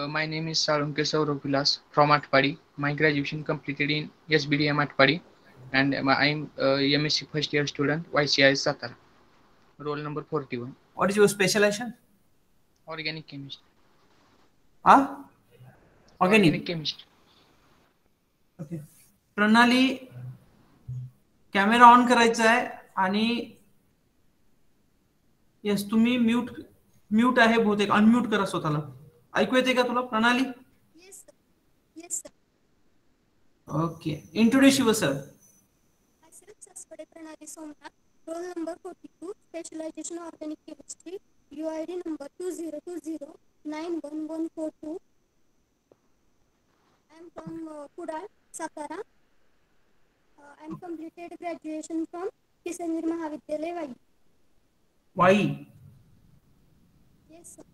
My name is Salunke Saurav Vilas from Atpadi. My graduation completed in SBDM Atpadi, and I'm MSc first year student, YCI Satara. Roll number 41. What is your specialization? Organic chemistry. Organic chemistry. Okay. प्रणाली कॅमेरा ऑन करायचा आहे आणि यस तुम्ही म्यूट आहे बहुतेक अनम्यूट करा स्वतःला. ऐकू येते का तुला प्रणाली? Okay. Introduce yourself. Pranali Somnath, roll number 42, specialization organic chemistry, UID number 2020911142. I am from Kudal, Satara. I am completed graduation from Kisangir Mahavidyalaya, Vai. Wai. Yes, sir.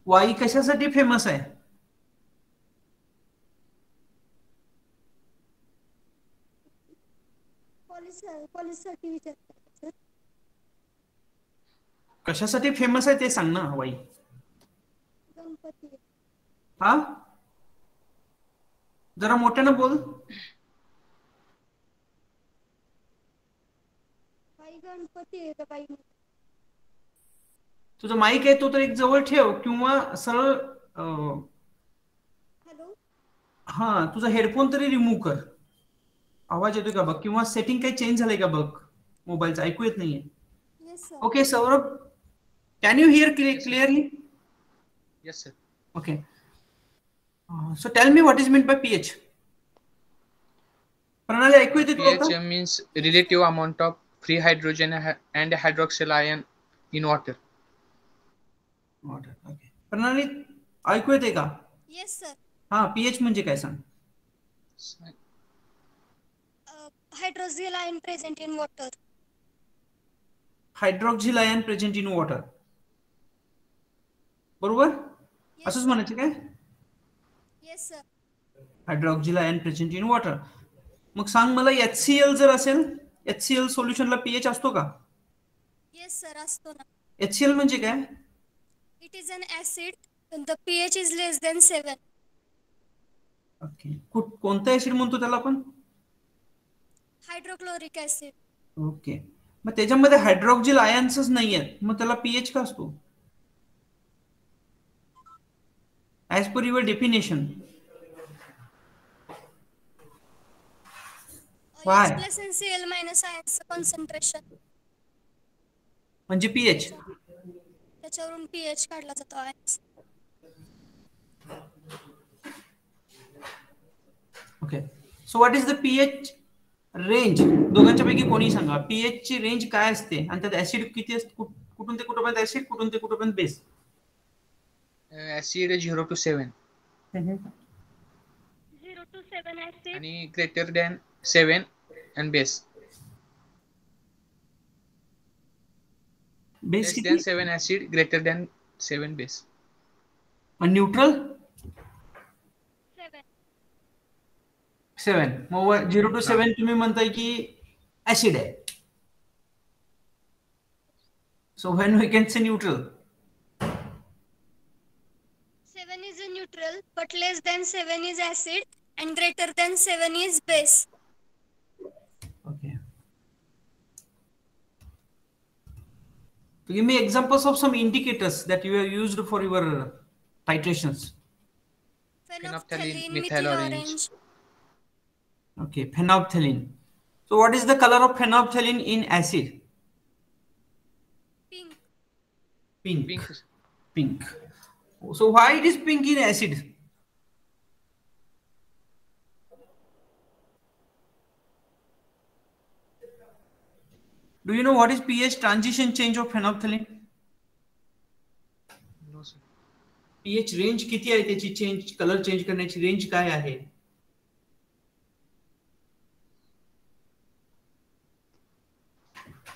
Wai कशासाठी फेमस आहे? कॉलेजसाठी विचारतात सर. कशासाठी फेमस आहे ते सांग ना वाई. गणपती. हा जरा मोठ्यानं बोल. बाई गणपती आहे का बाई? तुझं माईक आहे तो तर एक जवळ ठेव किंवा सरळ हॅलो. हा तुझा हेडफोन तरी रिमूव्ह कर. आवाज येतोय का बघ किंवा सेटिंग काही चेंज झालंय का बघ मोबाईलचं ऐकू येत नाहीये. Okay Saurabh can you here clearly? Yes, sir. Okay. So tell me what is meant by pH. Pranali ऐकू येते तुला? pH means relative amount of free hydrogen and hydroxyl ion in water. Water. Okay. प्रणाली ऐकू येते का? Yes, sir. हा pH म्हणजे काय सांग? Hydroxyl ion present in water. Hydroxyl ion present in water. बरोबर? असंच म्हणायचं काय? Yes, sir. Hydroxyl ion present in water. मग सांग मला HCl जर असेल HCl सोल्युशनला pH असतो का? Yes, sir. असतो ना. HCl म्हणजे काय? It is an acid. The pH is less than 7. Okay. कोणता ऍसिड म्हणतो त्याला आपण? Hydrochloric acid. ओके. मग त्याच्यामध्ये हायड्रॉक्सिल आयन्सच नाहीयेत मग त्याला pH का असतो? As per your definition. Why? H plus and Cl minus ions concentration. म्हणजे pH. त्याच्यावरून pH काढला जातो ions. Okay. So what is the pH range? दोघांच्या पैकी कोणी सांगा. pH ची रेंज काय असते आणि त्यात ऍसिड किती असते? कुठून ते कुठपर्यंत ऍसिड कुठून ते कुठपर्यंत base? Acid 0 to 7. 0 to 7 acid. आणि greater than 7 and base. Base less than 7 acid, greater than 7 base. आणि न्यूट्रल? 7. 7. मग 0 to 7 तुम्ही म्हणताय की ऍसिड आहे. So when we can say neutral? 7 is a neutral, but less than 7 is acid and greater than 7 is base. Okay. So give me examples of some indicators that you have used for your titrations. Phenolphthalein, methyl orange. Okay, phenolphthalein. So what is the color of phenolphthalein in acid? Pink. Pink. So why it is pink in acid? Do you know what is pH transition change of phenolphthalein? No, sir. pH range किती आहे त्याची चेंज कलर चेंज करण्याची रेंज काय आहे?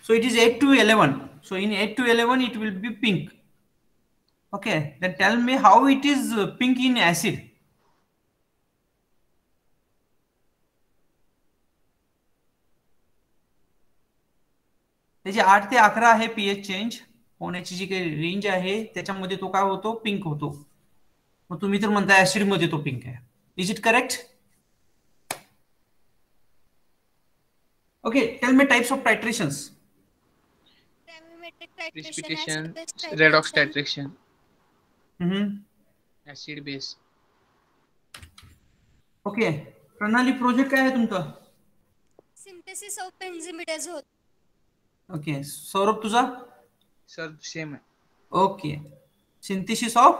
So it is 8 to 11. So in 8 to 11 it will be pink. Okay, then tell me how it is pink in acid. त्याची 8 ते 11 आहे पीएच चेंज होण्याची जी काही रेंज आहे त्याच्यामध्ये तो काय होतो, पिंक होतो. मग तुम्ही तर म्हणताय ऍसिड मध्ये तो पिंक आहे. Is it correct? Okay, tell me types of titrations. Precipitation, redox titration, acid base. Okay, Pranali project काय आहे तुमचा? Synthesis of benzimidazole. Okay, Saurabh तुझा? सर सेम आहे. Okay, synthesis of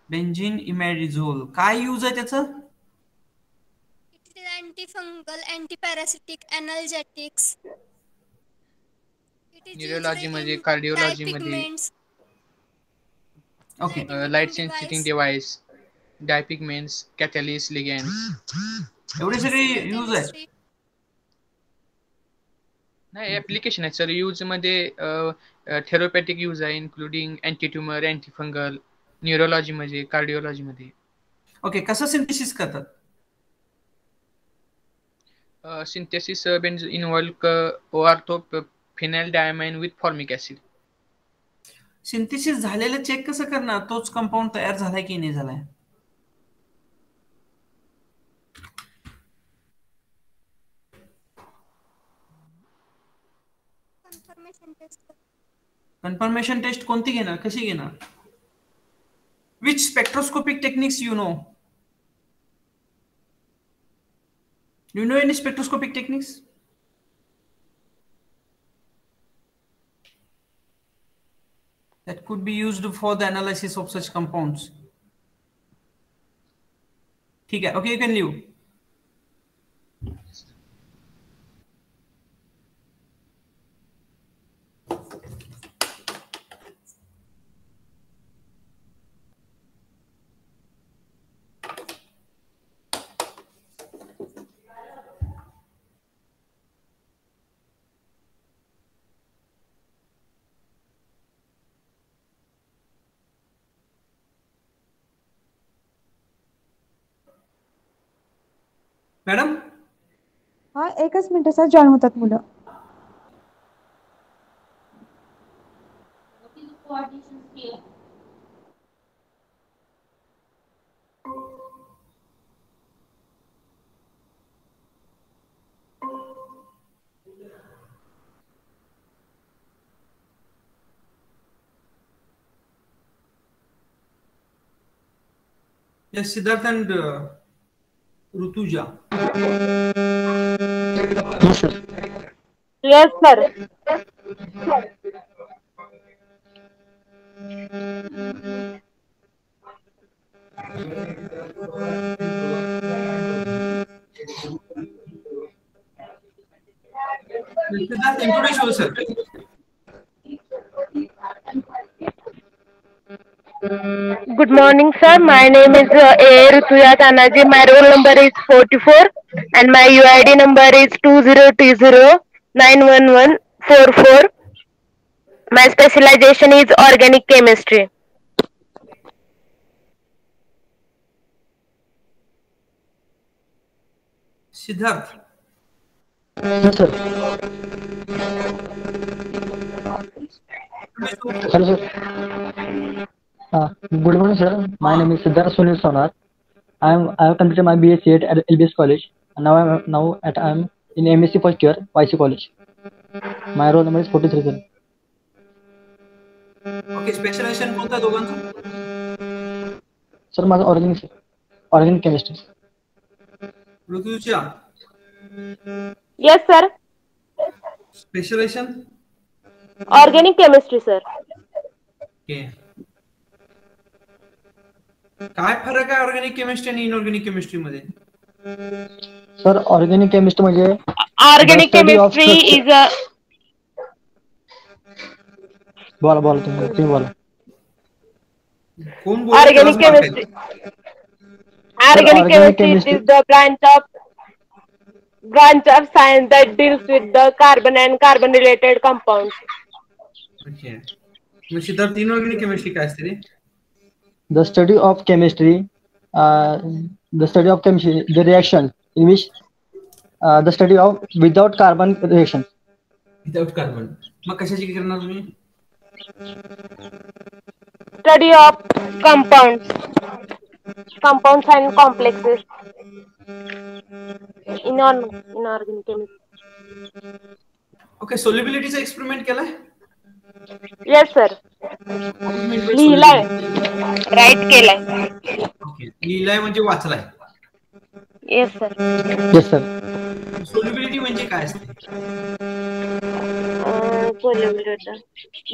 benzene imidazole. काय यूज आहे त्याचं? It is antifungal, antiparasitic, analgetics. Neurology मध्ये, कार्डिओलॉजी मध्ये. Okay, light sensitizing device, dye pigments, catalyst, ligands. एवढे सगळे यूज आहे? नाही, ऍप्लिकेशन आहे सर. यूज मध्ये थेरोपॅटिक यूज आहे, इन्क्लुडिंग अँटीट्युमर, अँटीफंगल. न्यूरोलॉजी मध्ये, कार्डिओलॉजी मध्ये. ओके, कसं सिंथेसिस करतात? Synthesis involve ortho phenyl diamine with formic acid. Synthesis झालेलं चेक कसं करणार, तोच कंपाऊंड तयार झालाय की नाही झालाय? कन्फर्मेशन टेस्ट कोणती घेणार, कशी घेणार? Which spectroscopic techniques you know? You know any spectroscopic techniques? That could be used for the analysis of such compounds. ठीक है, okay, you can leave. Madam, हा एकच मिनिट सर, जॉईन होतात मुलं. yes, Siddharth and Rutuja. Yes, sir. Yes, sir. Siddharth, introduce yourself. Good morning, sir. My name is A. Rutuja Tanaji. My roll number is 44 and my UID number is 2020911144. My specialization is organic chemistry. Siddharth. Yes, sir. Hello, sir. Good morning, sir. My name is Siddharth Sunil Sonar. I have completed my BSc at LBS College, and now I'm in MSc first year, YC College. My roll number is 43, sir. Okay, specialization कोणता दोघांचं? Sir, माझं organic chemistry. Rutuja. Yes, sir. Specialization? Organic chemistry, sir. Okay. काय फरक आहे ऑर्गॅनिक केमिस्ट्री आणि इनऑर्गॅनिक केमिस्ट्री मध्ये? सर, ऑर्गॅनिक केमिस्ट्री म्हणजे Organic chemistry is a बोला तुम्ही बोला. कोण organic chemistry. Organic chemistry is the branch of science that deals with the carbon and carbon related compounds. Okay. मग सिद्धार्थ, इनऑर्गॅनिक केमिस्ट्री काय असते रे? The study of chemistry, the reaction in which The study of without carbon reaction. Without carbon. मग कशाची करणार तुम्ही? Study of compounds and complexes in inorganic chemistry. Okay, सोल्युबिलिटीचा एक्सपेरिमेंट केलाय? Yes sir. लिहिलाय, राईट केलाय. ओके, लिहिलाय म्हणजे वाचलाय. Yes sir. Yes sir. Solubility म्हणजे काय असते?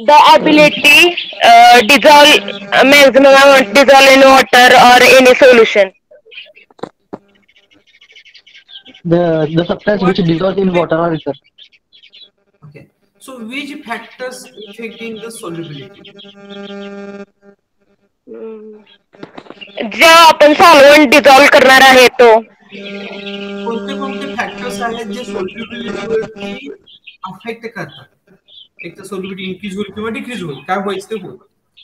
The ability dissolve maximum amount dissolve in water or any solution. The substance which dissolves in water or ether. Okay. So which factors affecting the solubility? जो आपण सॉल्व्हंट डिझॉल्व करणार आहे तो. कोणते कोणते फॅक्टर्स आहेत जे सोल्युबिलिटी वरती अफेक्ट करतात? एक तर सोल्युबिलिटी इन्क्रीज होईल किंवा डिक्रीज होईल, काय व्हायचं ते होईल.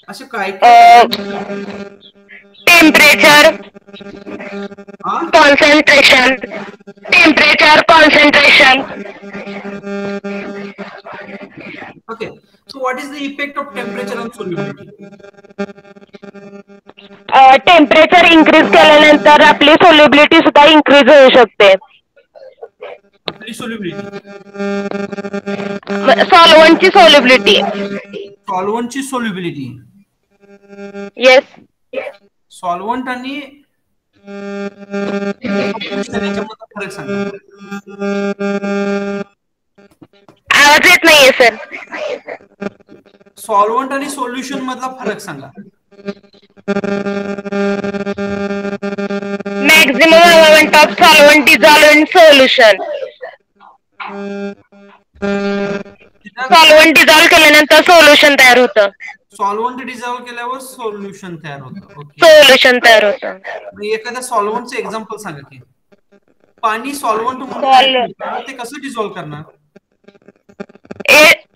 असे काय काय temperature, concentration. Okay, so what is the effect of temperature on solubility? Temperature increase केल्यानंतर आपली सोल्युबिलिटी सुद्धा इन्क्रीज होऊ शकते. आपली सोल्युबिलिटी, सॉल्व्हंटची सोल्युबिलिटी. सॉल्व्हंटची सोल्युबिलिटी. येस. सॉल्व्हंट आणि याच्यामध्ये फरक सांगा. आवाज येत नाहीये सर. सॉल्व्हंट आणि सोल्युशन मधला फरक सांगा. Maximum amount of solvent dissolve in solution. Solvent dissolve केल्यानंतर सोल्युशन तयार होतं. सॉल्व्हंट डिझॉल्व्ह केल्यावर सोल्युशन तयार होतं. सोल्युशन तयार होतं. एखाद्या सॉल्व्हंटचं एक्झाम्पल सांगा की. पाणी सॉल्व्हंट म्हणून ते कसं डिझॉल्व्ह करणार?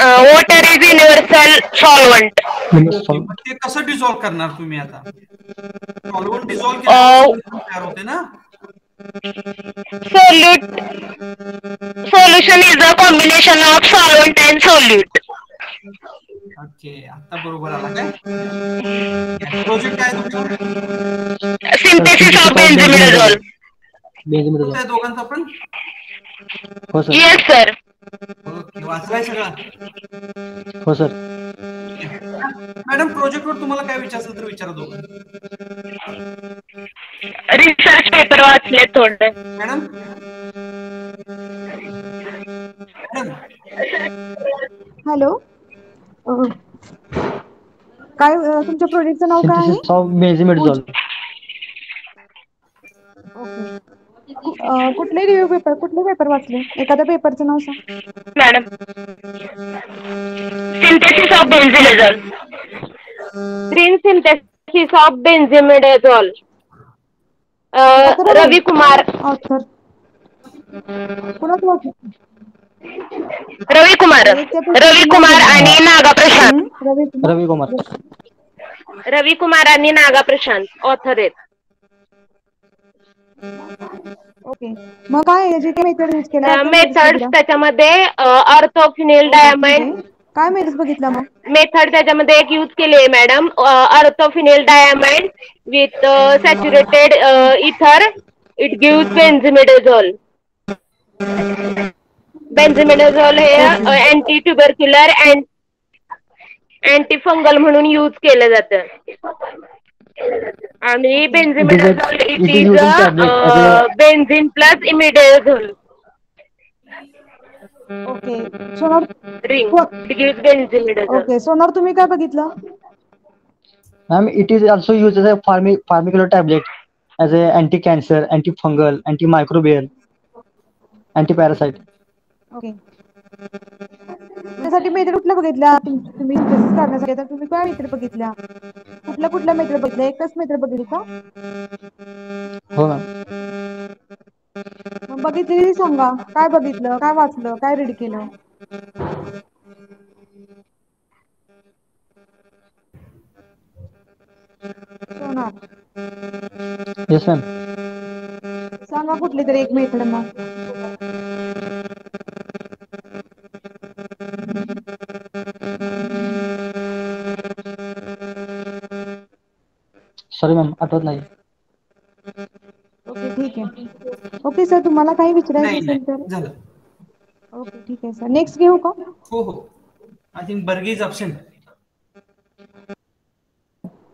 Water is universal solvent. ते कसं डिझॉल्व्ह करणार तुम्ही आता? सॉल्व्हंट डिझॉल्व्ह केल्यावर तयार होते ना. Solution is a combination of solvent and solute. Okay, आता बरोबर आला काय? प्रोजेक्ट काय तुमचा? Synthesis of benzimidazole. त्या दोघांचा पण? हो सर. Yes sir. ओके, वाचलाय सगळं? हो सर. मॅडम, प्रोजेक्टवर तुम्हाला काय विचारायचं तर विचारा दोघं. रिसर्च पेपर वाचले थोडे. मॅडम हॅलो, काय तुमच्या प्रोजेक्टचं नाव काय आहे? Synthesis of benzymidazoles. ओके. कुठले रिव्ह्यू पेपर, कुठले पेपर वाचले? एखाद्या पेपरचं नाव सांग. Madam, synthesis of benzimidazole. Green synthesis of benzimidazole. Ravi Kumar. Author कुणाचं वाचलं? रवी कुमार आणि नागा प्रशांत. रवी कुमार आणि नागा प्रशांत ऑथर आहेत. ओके, मग काय याची काय मेथड यूज केला? मेथड्स त्याच्यामध्ये ऑर्थोफिनिल डायमाइड. काय मेथड्स बघितला मग? मेथड त्याच्यामध्ये एक यूज केली आहे madam, orthophenyl diamide with saturated ether. It gives benzimidazole. Benzimidazole हे anti tubercular and anti fungal म्हणून यूज केलं जातं. आणि benzimidazole it is benzene plus imidazole. Okay, Sonar ring it gives benzimidazole. Okay, Sonar तुम्ही काय बघितलं? Ma'am, it is also used as a pharmaceutical tablet, as a anti-cancer, anti-fungal, antimicrobial, anti-parasite. Okay, त्यासाठी मेथड कुठल्या बघितल्या तुम्ही करण्यासाठी? तर तुम्ही काय मेथड बघितल्या? कुठल्या मेथड बघितल्या? एकच मेथड बघितली का? हो मॅम. मग बघितलेली सांगा. काय बघितलं, काय वाचलं, काय रीड केलं? सोनार. Yes ma'am. सांगा कुठली तरी एक मेथड मग. सॉरी मॅम आठवत नाही. ओके ठीक आहे. ओके सर तुम्हाला काही विचारायचं नाही असेल तर झालं. ओके ठीक आहे सर नेक्स्ट घेऊ का? हो हो. I think Barge is option.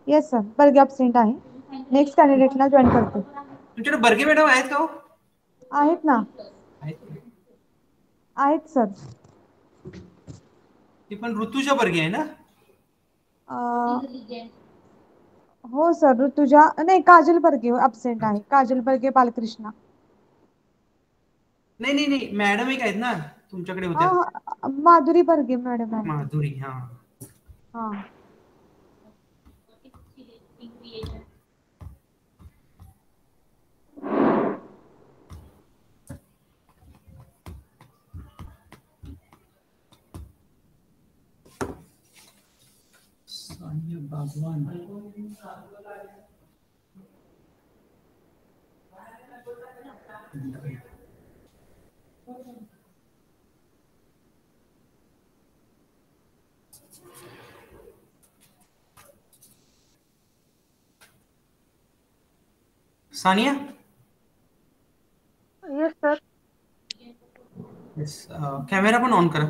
Yes sir Barge absent आहे. नेक्स्ट कॅन्डिडेटला जॉईन करतो. तुमच्याकडे बर्गे मॅडम आहेत का हो? आहेत ना. आहेत सर. ती पण ऋतुजा बर्गे आहे ना? हो सर ऋतुजा नाही काजल बर्गे अब्सेंट आहे. काजल बर्गे बालकृष्णा. नाही नाही नाही मॅडम एक आहेत ना तुमच्याकडे होत्या. माधुरी बर्गे मॅडम आहे. माधुरी हा. हा. Sania Bagwan. Sania. Yes sir. Yes camera पण ऑन करा.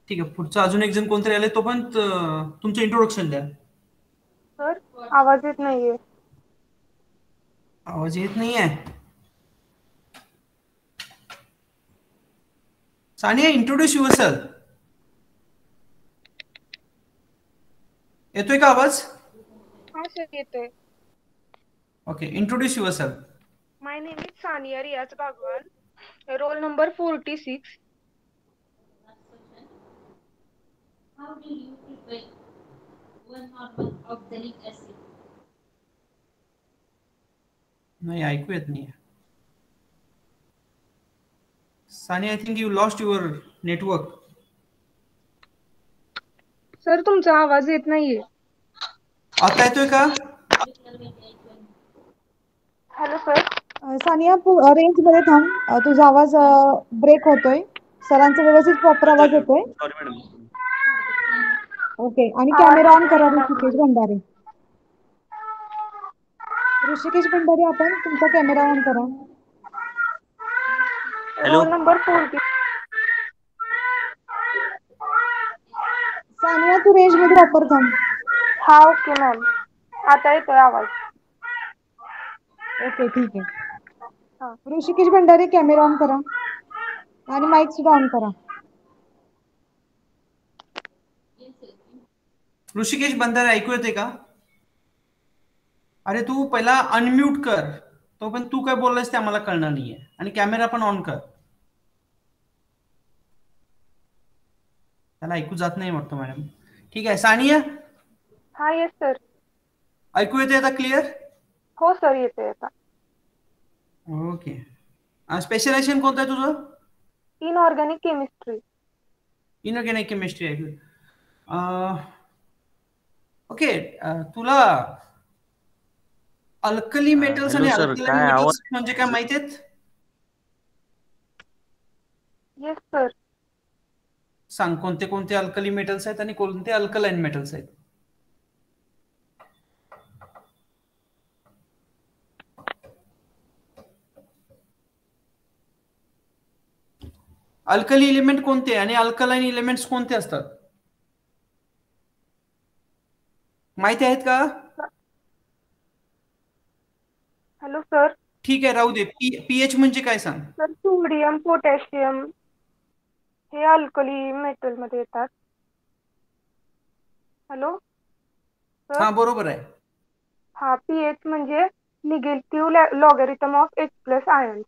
ठीक आहे पुढचा अजून एक जण कोणतरी आले तो पण तुमचं इंट्रोडक्शन द्या. सर आवाज येत नाहीये. आवाज येत नाहीये. Sania introduce yourself. येतोय का आवाज? हा सर येतोय. Okay introduce yourself. My name is Sania Riyaz Bagwan. Roll number 46. How do you prepare one normal oxalic acid? नाही ऐकू येत नाही. Sania I think you lost your network. Sir तुमचा आवाज येत नाहीये. आता येतोय का? Hello sir. सानिया रेंज मध्ये थांब. तुझा आवाज ब्रेक होतोय. सरांचा व्यवस्थित प्रॉपर आवाज येतोय. ओके आणि कॅमेरा ऑन करा ऋषिकेश भंडारे. ऋषिकेश भंडारे आपण तुमचा कॅमेरा ऑन करा. Roll number 40. सानिया तू रेंज मध्ये प्रॉपर थांब. हा ओके मॅम. आता येतोय आवाज. ओके ठीक आहे. ऋषिकेश भंडारे कॅमेरा ऑन करा आणि माईक सुद्धा ऑन करा. ऋषिकेश भंडारे ऐकू येते का? अरे तू पहिला अनम्यूट कर. तो पण तू काय बोललास ते आम्हाला कळणार नाहीये. आणि कॅमेरा पण ऑन कर. त्याला ऐकू जात नाही वाटतं मॅडम. ठीक आहे सानिया. हा येस सर. ऐकू येते आता क्लिअर? हो सर येते आता. ओके. स्पेशलायझेशन कोणतं आहे तुझं? Inorganic chemistry. इनऑर्गॅनिक केमिस्ट्री ऐकू. ओके तुला अल्कली मेटल्स आणि अल्कलाइन मेटल्स म्हणजे काय माहिती आहेत? Yes sir. सांग कोणते कोणते अल्कली मेटल्स आहेत आणि कोणते अल्कलाइन मेटल्स आहेत? अल्कली एलिमेंट कोणते आणि अल्कलाइन एलिमेंट्स कोणते असतात? माहिती आहेत का? Hello sir. ठीक आहे राहू दे. पीएच म्हणजे काय सांग? सर सोडियम पोटॅशियम हे अल्कली मेटल मध्ये येतात. Hello sir. हा बरोबर आहे. हा पीएच म्हणजे negative logarithm of H+ ion.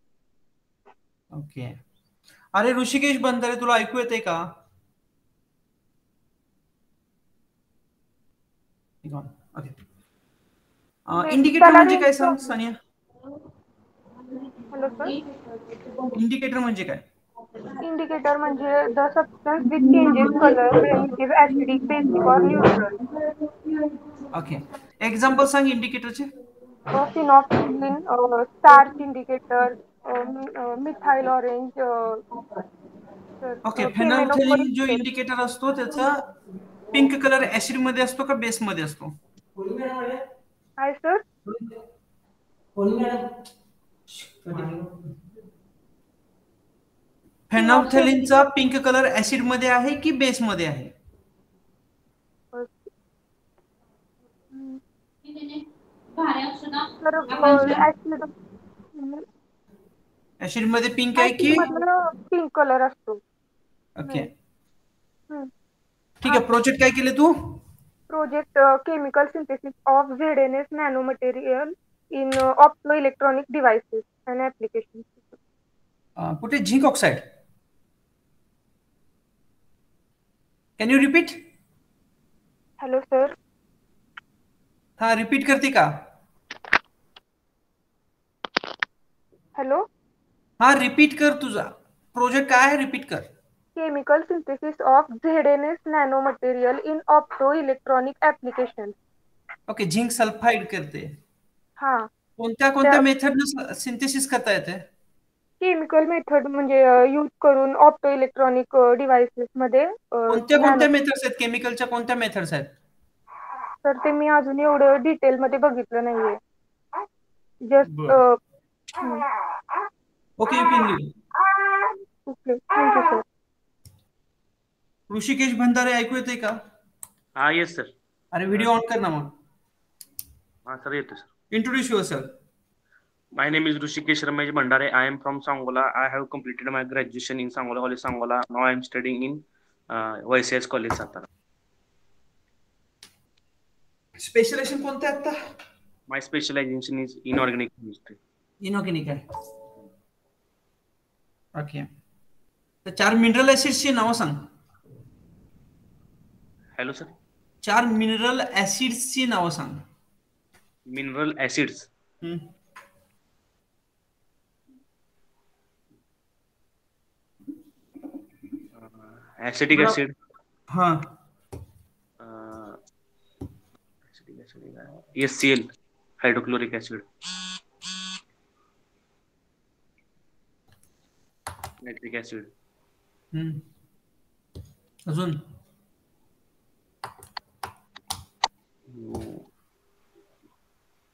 Okay. अरे ऋषिकेश बंधारे तुला ऐकू येते का? ओके. इंडिकेटर म्हणजे काय सांग सानिया? Hello sir. इंडिकेटर म्हणजे काय? इंडिकेटर म्हणजे the substance which changes colour when it is acidic, basic or neutral. Okay. Example सांग इंडिकेटरचे. फिनॉक्सिलिन, starch indicator, methyl orange. Okay. Phenolphthalein जो इंडिकेटर असतो त्याचा पिंक कलर ऍसिड मध्ये असतो का बेस मध्ये असतो? काय सर? फेनॉल्फथॅलीनचा पिंक कलर ऍसिड मध्ये आहे की बेस मध्ये आहे? ऍसिड मध्ये पिंक आहे की? पिंक कलर असतो. ओके ठीक आहे. प्रोजेक्ट काय केले तू? Project chemical synthesis of ZNS nano material in opto electronic devices and application. कुठे? Zinc oxide. Can you repeat? Hello sir. हा रिपीट करते का? हॅलो. हा रिपीट कर. तुझा प्रोजेक्ट काय आहे? रिपीट कर. Chemical synthesis of ZNS nano material in opto electronic application. Okay. Zinc sulphide करते. हा. कोणत्या मेथडने सिंथेसिस करता येते? केमिकल मेथड म्हणजे यूज करून ऑप्टो इलेक्ट्रॉनिक डिव्हाइसेस मध्ये. कोणत्या मेथड्स आहेत? केमिकलच्या कोणत्या मेथड्स आहेत? तर ते मी अजून एवढं डिटेल मध्ये बघितलं नाहीये. Just okay you can leave. Okay thank you sir. Rishikesh Bhandare ऐकू येते का? हा येस सर. अरे व्हिडिओ ऑन कर ना मग. हा सर येतो sir. Introduce yourself. My name is Rushikesh Ramesh Bhandare. I am from Sangola. I have completed my graduation in Sangola College, Sangola. Now I am studying in YCS College, Satara. Specialization कोणतं आहे आता? My specialization is inorganic chemistry. Inorganic आहे. ओके. तर 4 मिनरल ऍसिड्सची नावं सांग. Hello sir. 4 मिनरल ऍसिड्सची नावं सांग. Mineral acids. Acetic acid. हा. Acetic acid HCl hydrochloric acid. Nitric acid. अजून?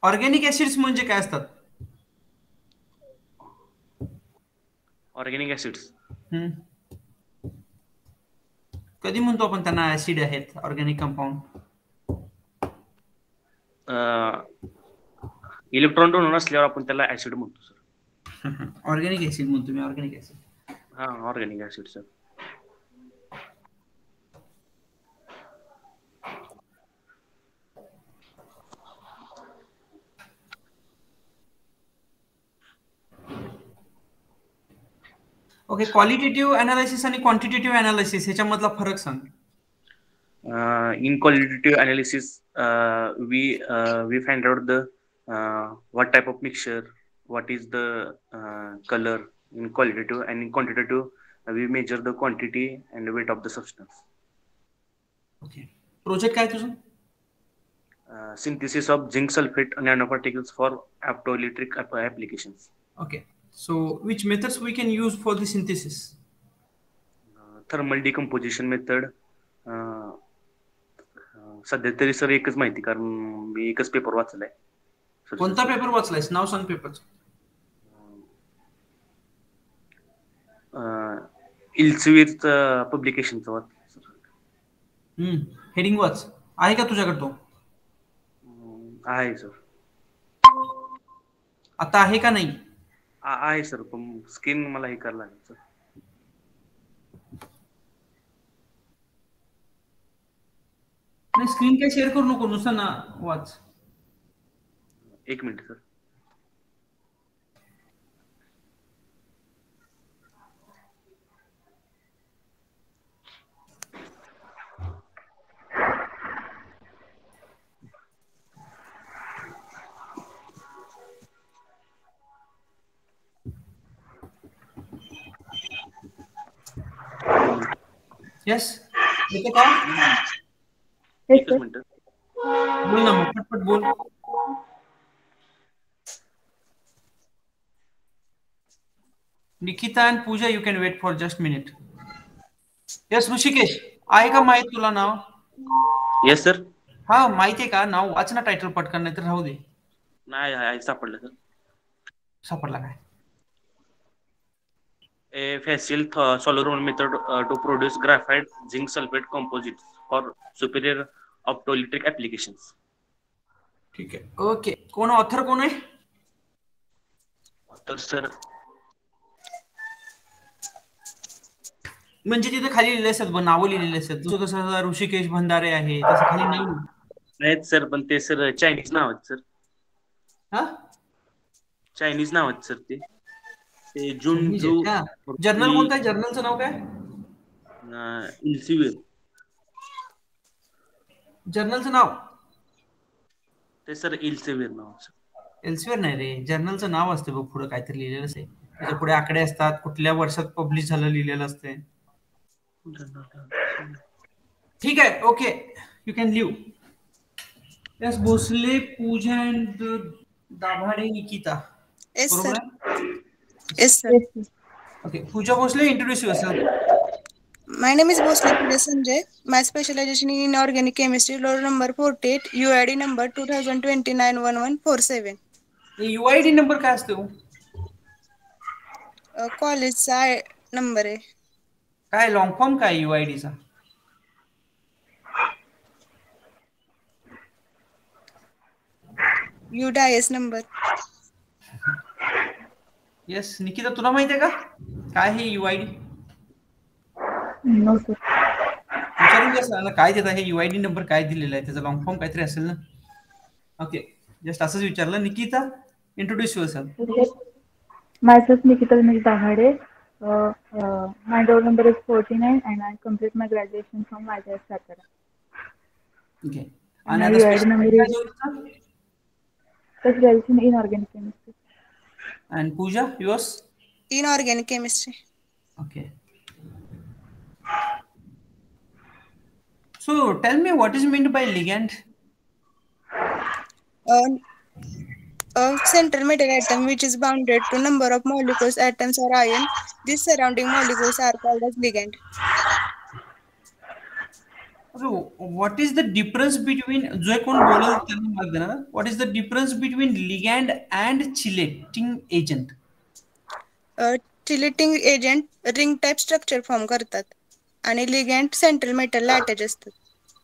ऑर्गॅनिक ऍसिड्स म्हणजे काय असतात? ऑर्गॅनिक ऍसिड्स कधी म्हणतो आपण त्यांना ऍसिड आहेत? Organic compound. इलेक्ट्रॉन डोनर असल्यावर आपण त्याला ऍसिड म्हणतो सर. ऑर्गॅनिक ऍसिड म्हणतो मी. Organic acid. हा organic acid sir. Okay. Qualitative analysis आणि क्वांटिटेटिव्ह अनालिसिस ह्याच्यामधला फरक सांग. In qualitative analysis, we find out the what type of mixture, what is the color in qualitative, and in quantitative we measure the quantity and the weight of the substance. Okay. Project काय तुझं? Synthesis of zinc sulfate nanoparticles for optoelectric applications. Okay. So which methods we can use for the synthesis? Thermal decomposition method. सध्या तरी सर एकच माहिती, कारण मी एकच पेपर वाचलाय. कोणता पेपर वाचलायस? नाव सांग पेपरचं. इल्सेवियरचं पब्लिकेशनचं वाच. हेडिंग वाच. आहे का तुझ्याकडे तो? आहे सर. आता आहे का नाही? आहे सर, पण स्क्रीन मला हे करायला लागेल सर. नाही स्क्रीन काय शेअर करू नको, नुसतं ना वाच. एक मिनिट सर. यस येते का? एकच मिनिट बोल ना मग, पटपट बोल. Nikita and Pooja, you can wait for just minute. Yes Rishikesh, आहे का माहित तुला नाव? Yes sir. हा माहितीये का, नाव वाच ना टायटल पटकन, नाही तर राहू दे. नाही सापडलं सर. सापडला काय? A facile solenoid method to produce graphite zinc sulfate composites for superior optoelectric applications. ठीक आहे, ओके. कोण ऑथर कोण आहे? तर सर म्हणजे तिथे खाली लिहिलेले असतात, नावं लिहिलेले असतात. जसं कसं ऋषिकेश भंडारे आहे तसं खाली नाही. आहेत सर, पण ते सर चायनीज नाव आहेत सर. हा, चायनीज नाव आहेत सर. ते जुनजू. जर्नल कोणतं आहे? जर्नलचं नाव काय? इल्सिविर. जर्नलचं नाव ते सर इल्सेविर नाव. एल्सवेअर नाही रे, जर्नलचं नाव असते बघ, पुढे काहीतरी लिहिलेलं असते, त्याच्या पुढे आकडे असतात, कुठल्या वर्षात पब्लिश झालं लिहिलेलं असते. ठीक आहे, okay, you can leave. Yes, Bhosale, Pooja and Dabhade, Nikita. बरोबर आहे? Yes, sir. Okay, Pooja Bhosle, introduce yourself. My name is Bhosle Pooja Sanjay. My specialization in organic chemistry, roll number 48, UID number 20291147. UID number काय असतो? कॉलेजचा नंबर आहे. काय लॉंग फॉर्म काय UID चा? UDIS number. येस, निकिता तुला माहिती आहे का काय हे UID? No sir. विचारून घ्या काय देत आहे UID नंबर, काय दिलेला आहे त्याचा लॉंग फॉर्म काहीतरी असेल ना. ओके, जस्ट असंच विचारलं. Nikita, introduce yourself. Myself Nikita Ramesh Dahade. My roll number is 49 and I complete my graduation from YJS Satara. Okay. And my UID number is graduation in organic chemistry. And Pooja, yours? In organic chemistry. Okay. So tell me what is meant by ligand? A central metal atom which is bounded to number of molecules, atoms or ion. These surrounding molecules are called as ligand. So what is the difference between, जो कोण बोलल त्यांना माहित देणार, what is the difference between ligand and chelating agent? Chelating agent ring type structure form करतात आणि ligand central metal ला attach असतात.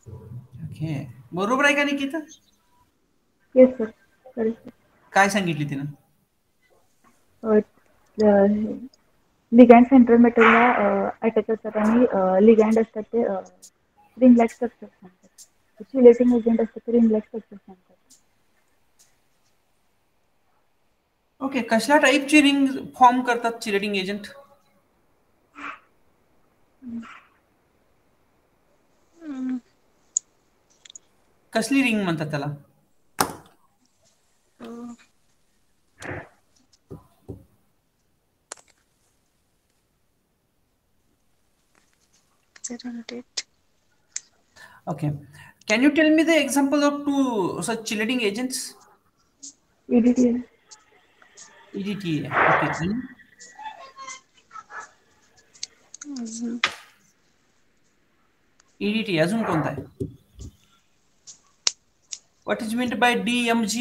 ओके, बरोबर आहे का निकिता? Yes sir. काय सांगितली तिनं? लिगँड सेंट्रल मेटलला अटॅच असतात आणि लिगँड असतात ते रिंग लाईक स्ट्रक्चर सांगतात. चिलेटिंग एजंट असतात ते रिंग लाईक स्ट्रक्चर सांगतात. ओके, कसल्या टाईपची रिंग फॉर्म करतात चिलेटिंग एजंट? कसली रिंग म्हणतात त्याला? Okay, can you tell me the example of two such chelating agents? EDTA. EDTA. Okay. EDTA अजून कोणता आहे? What is meant by DMG?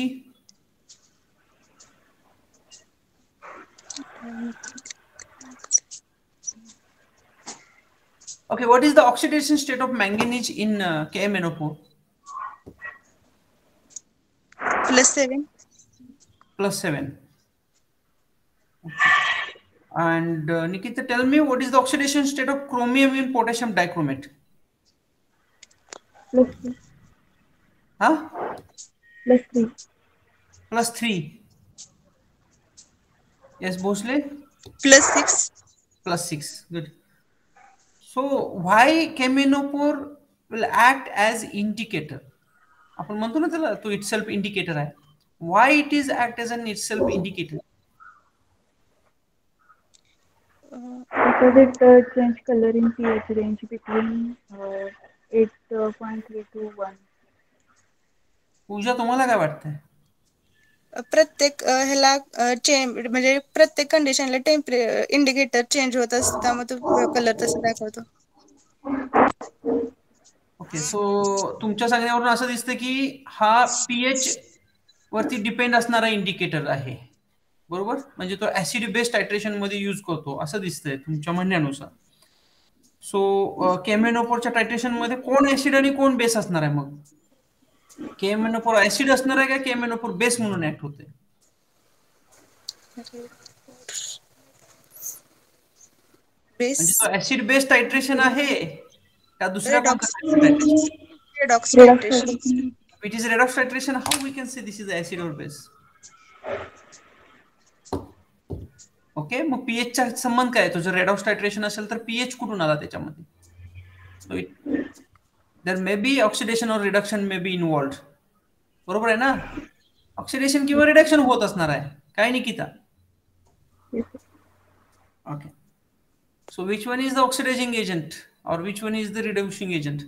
Okay, what is the oxidation state of manganese in KMnO4? +7. +7. Okay. And Nikita, tell me what is the oxidation state of chromium in potassium dichromate? +3. Huh? +3. +3. Yes, Bhosle? +6. +6. Good. So why KMnO4 will act as indicator? आपण म्हणतो ना त्याला तो itself indicator आहे. Why it is act as an itself indicator? Because it change color in pH range between 8.3 to 1. पूजा, तुम्हाला काय वाटतंय? प्रत्येक ह्याला म्हणजे प्रत्येक कंडिशनला इंडिकेटर चेंज होत असतं, त्यामुळे तो कलर तसा दाखवतो. ओके, सो तुमच्या सांगण्यावरून असं दिसतं की हा पीएच वरती डिपेंड असणारा इंडिकेटर आहे, बरोबर? म्हणजे तो ऍसिड बेस टायट्रेशन मध्ये यूज करतो असं दिसतंय तुमच्या म्हणण्यानुसार. सो केमेनोपोरच्या टायट्रेशन मध्ये कोण ऍसिड आणि कोण बेस असणार आहे? मग केमेनोपोर ऍसिड असणार आहे का केमेनोपोर बेस म्हणून ऍक्ट होते? म्हणजे तो ऍसिड बेस टायट्रेशन आहे का दुसऱ्या Redox titration. It is redox titration. How we can say this is acid or base? Okay, मग पीएच चा संबंध काय? तो जर रेडॉक्स टायट्रेशन असेल तर पीएच कुठून आला त्याच्यामध्ये? So there may be oxidation or reduction may be involved. बरोबर आहे ना? ऑक्सिडेशन किंवा रिडक्शन होत असणार आहे, काय Nikita? Okay, so which one is the oxidising agent और which one is the reducing agent?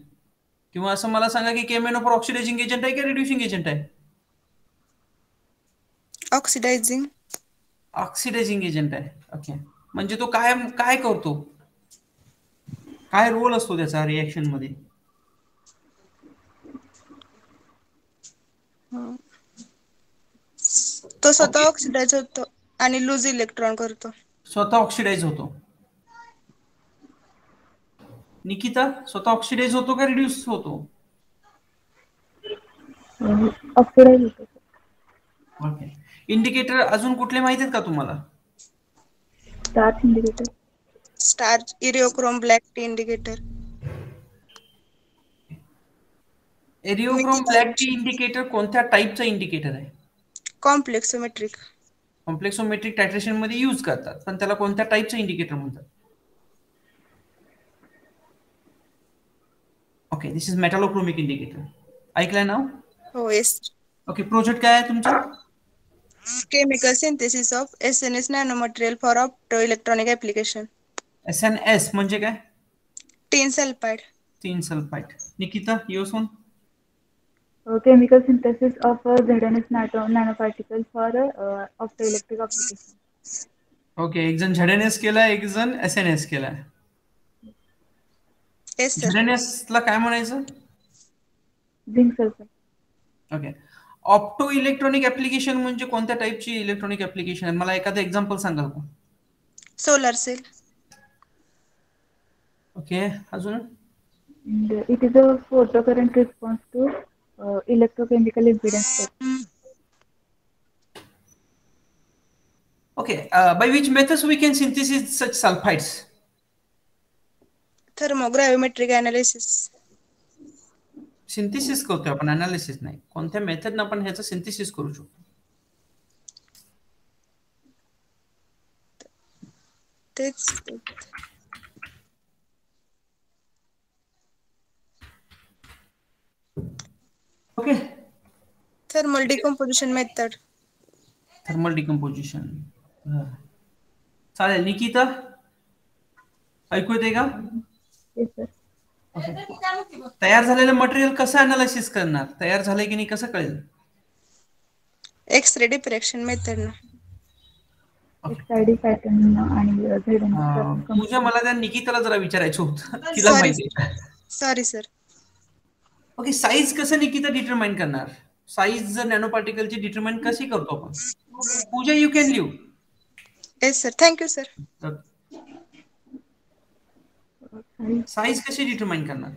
किंवा असं मला सांगा की केमेनोपोर ऑक्सिडायझिंग एजंट आहे का रिड्यूसिंग एजंट आहे? ऑक्सिडायझिंग. ऑक्सिडायझिंग एजंट आहे. ओके, म्हणजे तो काय काय करतो, काय रोल असतो त्याचा रिएक्शन मध्ये? तो स्वतः ऑक्सिडाइज होतो आणि लूज इलेक्ट्रॉन करतो. स्वतः ऑक्सिडाइज होतो. निकिता, स्वतः ऑक्सिडाइज होतो का रिड्यूस होतो? ऑक्सिडाइज होतो. ओके, इंडिकेटर अजून कुठले माहित आहेत का तुम्हाला? Starch indicator. Starch, eriochrome black T indicator. Eriochrome black T indicator कोणत्या टाइपचा इंडिकेटर आहे? कॉम्प्लेक्सोमेट्रिक. कॉम्प्लेक्सोमेट्रिक टायट्रेशन मध्ये यूज करतात, पण त्याला कोणत्या टाइपचं इंडिकेटर म्हणतात? Okay, this is metallochromic indicator. ऐकलंय ना? हो, येस. ओके, प्रोजेक्ट काय आहे तुमचा? Chemical synthesis of SNS nano material for opto electronic application. SNS म्हणजे काय? Tin sulphide. Tin sulphide. Nikita, your one? Chemical synthesis of ZNS nanoparticle for optoelectric application. Okay, एक जण ZNS केलाय, एक जण SNS केलाय. ZNS ला काय म्हणायचं? Zinc sulphide. Okay, opto electronic application म्हणजे कोणत्या टाइपची इलेक्ट्रॉनिक ऍप्लिकेशन आहे? मला एखादं एक्झाम्पल सांगाल का? Solar cell. ओके, अजून? It is a photocurrent response to electrochemical impedance test. Okay, by which methods we can synthesize such sulfides? Thermogravimetric analysis. Synthesis करतोय आपण, अनालिसिस नाही. कोणत्या मेथडने आपण ह्याचं सिंथेसिस करू शकतो? तेच. Okay, thermal decomposition method. Thermal decomposition चालेल. निकिता, ऐकू येते का? तयार झालेलं मटेरियल कसं अनालिसिस करणार? तयार झालंय की नाही कसं कळेल? एक्स-रे डिफ्रॅक्शन मेथड ना. XRD पॅटर्न आणि पूजा, मला त्या निकिताला जरा विचारायचं होतं, तिला माहिती. Sorry sir. ओके, साईज कसं निकिता डिटरमाइन करणार? साईज जर नॅनो पार्टिकलची डिटरमाइन कशी करतो आपण? Pooja, you can leave. Yes sir, thank you sir. Size कशी डिटरमाइन करणार?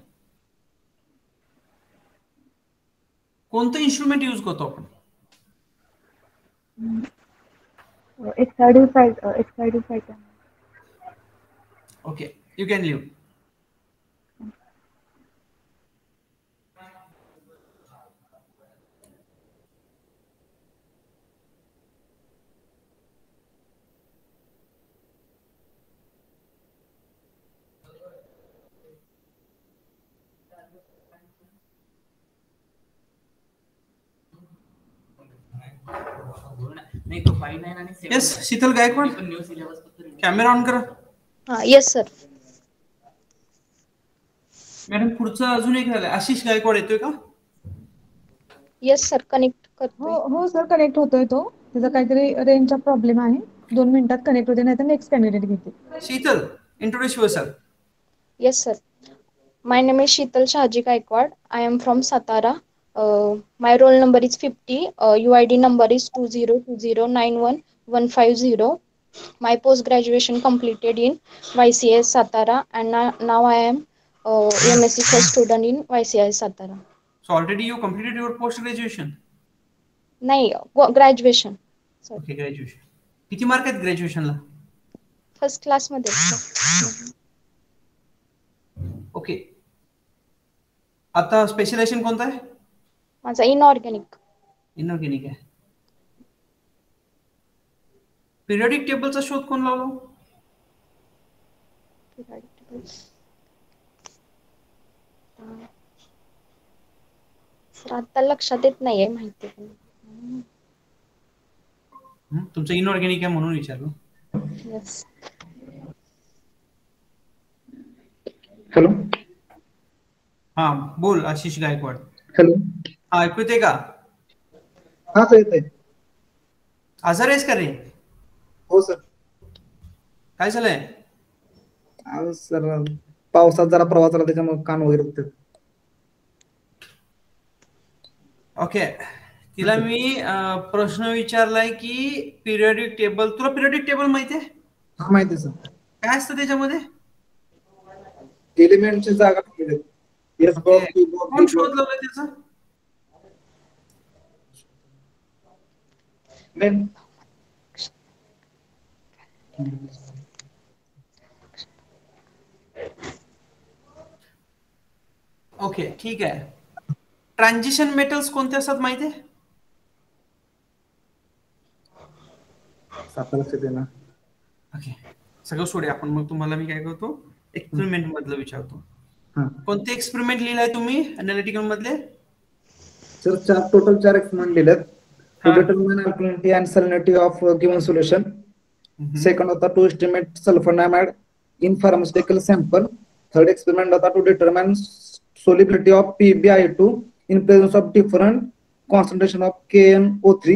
कोणतं इन्स्ट्रुमेंट यूज करतो आपण? XRD pattern. Okay, you can leave. Yes, Shital Gaikwad, camera on करा. Yes sir. मॅडम, पुढचा अजून एक राहिला, आशिष गायकवाड येतोय का? येस सर, कनेक्ट करतो. हो सर, कनेक्ट होतोय तो. त्याचा काहीतरी रेंजचा प्रॉब्लेम आहे. 2 मिनिटात कनेक्ट होते, नाही तर नेक्स्ट कॅन्डिडेट घेते. Sheetal, introduce yourself. Yes sir. My name is Sheetal Shahaji Gaikwad. I am from Satara. My roll number is 50. UID number is 2020911150. My post graduation completed in YCS Satara, and now I am MSc first student in YCS Satara. So already you completed your post graduation? नाही, graduation. Sorry. Okay, graduation. किती मार्क आहेत ग्रॅज्युएशनला? फर्स्ट क्लास मध्ये. ओके. आता स्पेशलायझेशन कोणतं आहे? माझा इनऑर्गॅनिक. इनऑर्गॅनिक आहे. पिरियडिक टेबलचा शोध कोण लावला? सर आता लक्षात येत नाहीये माहिती. तुमचं इनऑर्गॅनिक आहे म्हणून विचारलं. यस. हॅलो. हा बोल आशिष गायकवाड. हॅलो. हा ऐकू येते का? हा सर येत आहे. आजार आहेस का रे? हो सर. काय झालंय? सर पावसात जरा प्रवास झाला त्याच्यामुळे कान वगैरे दुखतात. ओके. तिला मी प्रश्न विचारलाय की पिरियडिक टेबल, तुला पिरियडिक टेबल माहिती आहे? हा माहिती आहे सर. काय असतं त्याच्यामध्ये? एलिमेंटची जागा ठेवलेली. कोण शोध लावलाय त्याचा? ओके ठीक आहे. ट्रान्झिशन मेटल्स कोणते असतात माहिती आहे? ओके सगळं सोडूया आपण. मग तुम्हाला मी काय करतो, एक्सपेरिमेंट मधलं विचारतो. कोणते एक्सपेरिमेंट लिहिलाय तुम्ही अनालिटिकल मधले? सर टोटल 4 एक्सपेरिमेंट लिहिलेत. To determine alkalinity and salinity of given solution. Second होता to estimate sulphonamide in pharmaceutical sample. Third experiment होता to determine solubility of PbI2 in presence of different concentration of KnO3.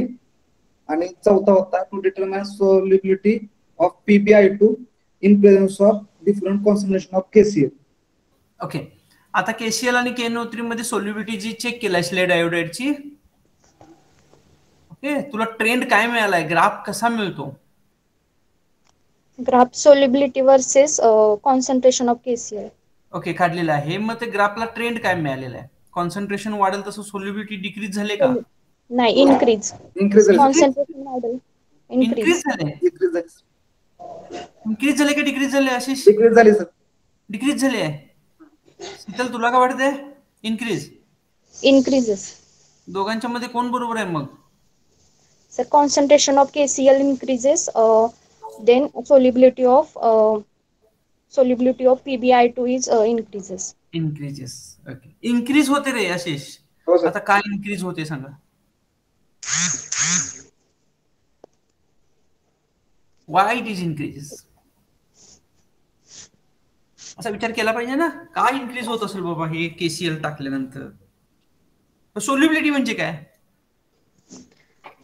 आणि चौथा होता to determine solubility of PbI2 in presence of different concentration of KCl. Okay. आता KCl आणि KnO3 मध्ये सोल्युबिलिटी जी चेक केलाय स्लेड आयोडाइडची. ओके तुला ट्रेंड काय मिळालाय? ग्राफ कसा मिळतो? Graph solubility versus concentration of KCl. Okay काढलेला आहे. मग ते ग्राफला ट्रेंड काय मिळालेला आहे? कॉन्सन्ट्रेशन वाढेल तसं सोल्युबिलिटी डिक्रीज झाले का? नाही, इनक्रीज. कॉन्सन्ट्रेशन वाढेल. इनक्रीज झाले. इनक्रीज झाले की डिक्रीज झाले आशिष? डिक्रीज झाले सर. डिक्रीज झाले आहे. शीतल तुला काय वाटतंय? इनक्रीज. इनक्रीजेस. दोघांच्या मध्ये कोण बरोबर आहे मग? Sir concentration of KCl increases, then solubility of PbI2 is increases. Increases. Okay. Increase होते रे आशिष. आता काय इनक्रीज होते सांगा? Why it is increases? असा विचार केला पाहिजे ना, काय इनक्रीज होत असेल बाबा हे KCl टाकल्यानंतर? सोल्युबिलिटी म्हणजे काय?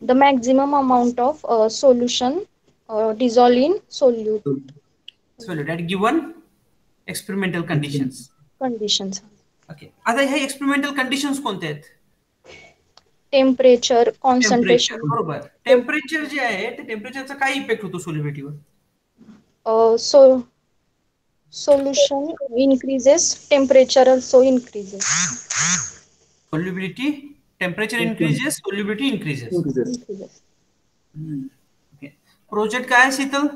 The maximum amount of solution dissolved in solute. Solute at given experimental conditions. Okay. आता ह्या एक्सपेरिमेंटल कंडिशन्स कोणते आहेत? Temperature, concentration. बरोबर. टेम्परेचर जे आहे ते टेम्परेचरचा काय इफेक्ट होतो सोल्युबिलिटीवर? Solution increases, temperature also increases. Solubility, temperature increases, solubility increases. Okay. Project काय आहे Sheetal?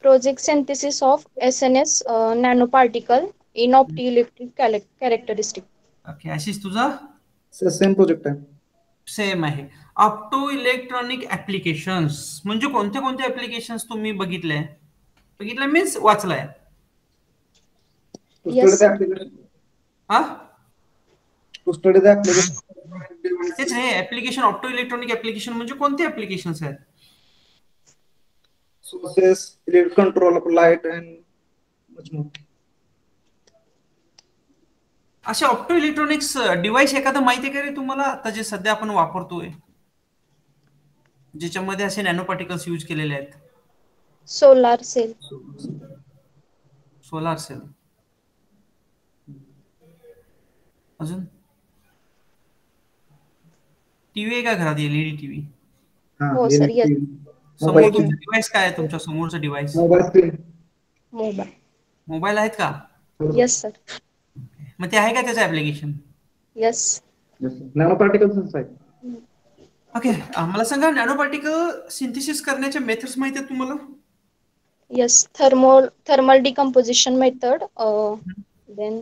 Project synthesis of SNS nanoparticle in optoelectric characteristic. Okay, Ashish तुझा? सेम प्रोजेक्ट आहे. सेम आहे. ऑप्टो इलेक्ट्रॉनिक ऍप्लिकेशन्स म्हणजे कोणते कोणते ऍप्लिकेशन्स तुम्ही बघितले? बघितलं मीन्स वाचलाय? हा? To study the application. तेच रे, ऍप्लिकेशन ऑप्टो इलेक्ट्रॉनिक ऍप्लिकेशन म्हणजे कोणते ऍप्लिकेशन्स आहेत? Sources, control of light and much more. अशा ऑप्टो इलेक्ट्रॉनिक्स डिव्हाइस एखादं माहिती आहे का रे तुम्हाला आता जे सध्या आपण वापरतोय, ज्याच्यामध्ये असे नॅनो पार्टिकल्स यूज केलेले आहेत? Solar cell. Solar cell. अजून टीव्ही आहे का घरात? LED TV. हो सर, येस. समोर तुमचं डिव्हाइस काय आहे? तुमच्या समोरचं डिव्हाइस मोबाईल. मोबाईल आहेत का? Yes sir. मग ते आहे का त्याचं ऍप्लिकेशन? येस. नॅनो पार्टिकल्स आहे. ओके, मला सांगा नॅनो पार्टिकल सिंथेसिस करण्याच्या मेथड्स माहिती आहेत तुम्हाला? Yes, thermal decomposition method, then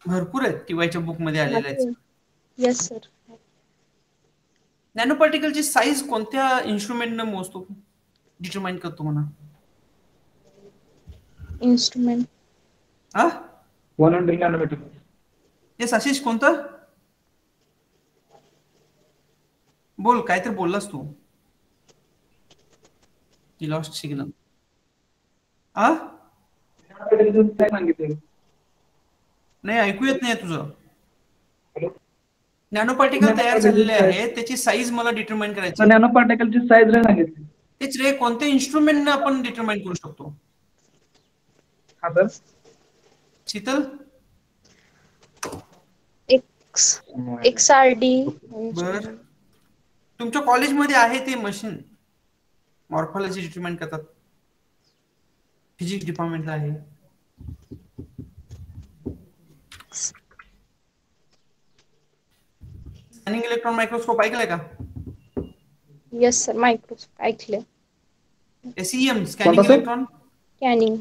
भरपूर आहेत टीवायच्या बुक मध्ये आलेल्या आहेत. Yes sir. नॅनो पार्टिकलची साईज कोणत्या इन्स्ट्रुमेंटने मोजतो, डिटरमाइन करतो म्हणा? Instrument 100 nanometre. येस आशिष, कोणतं? बोल, काय तर बोललास तू. ती लॉस्ट सिग्नल. नाही, ऐकू येत नाही तुझं. नॅनो पार्टिकल तयार झालेले आहे, त्याची साईज मला डिटरमाइन करायची. नॅनो पार्टिकलची साईज नाही सांगितली. तेच रे, कोणत्या इन्स्ट्रुमेंटने आपण डिटरमाइन करू शकतो? हा सर. शीतल, XRD. बर, तुमच्या कॉलेजमध्ये आहे ते मशीन मॉर्फॉलॉजी डिटरमाइन करतात, फिजिक्स डिपार्टमेंटला आहे. स्कॅनिंग इलेक्ट्रॉन मायक्रोस्कोप ऐकलंय का? येस सर, मायक्रोस्कोप ऐकले. SEM scanning electron. स्कॅनिंग.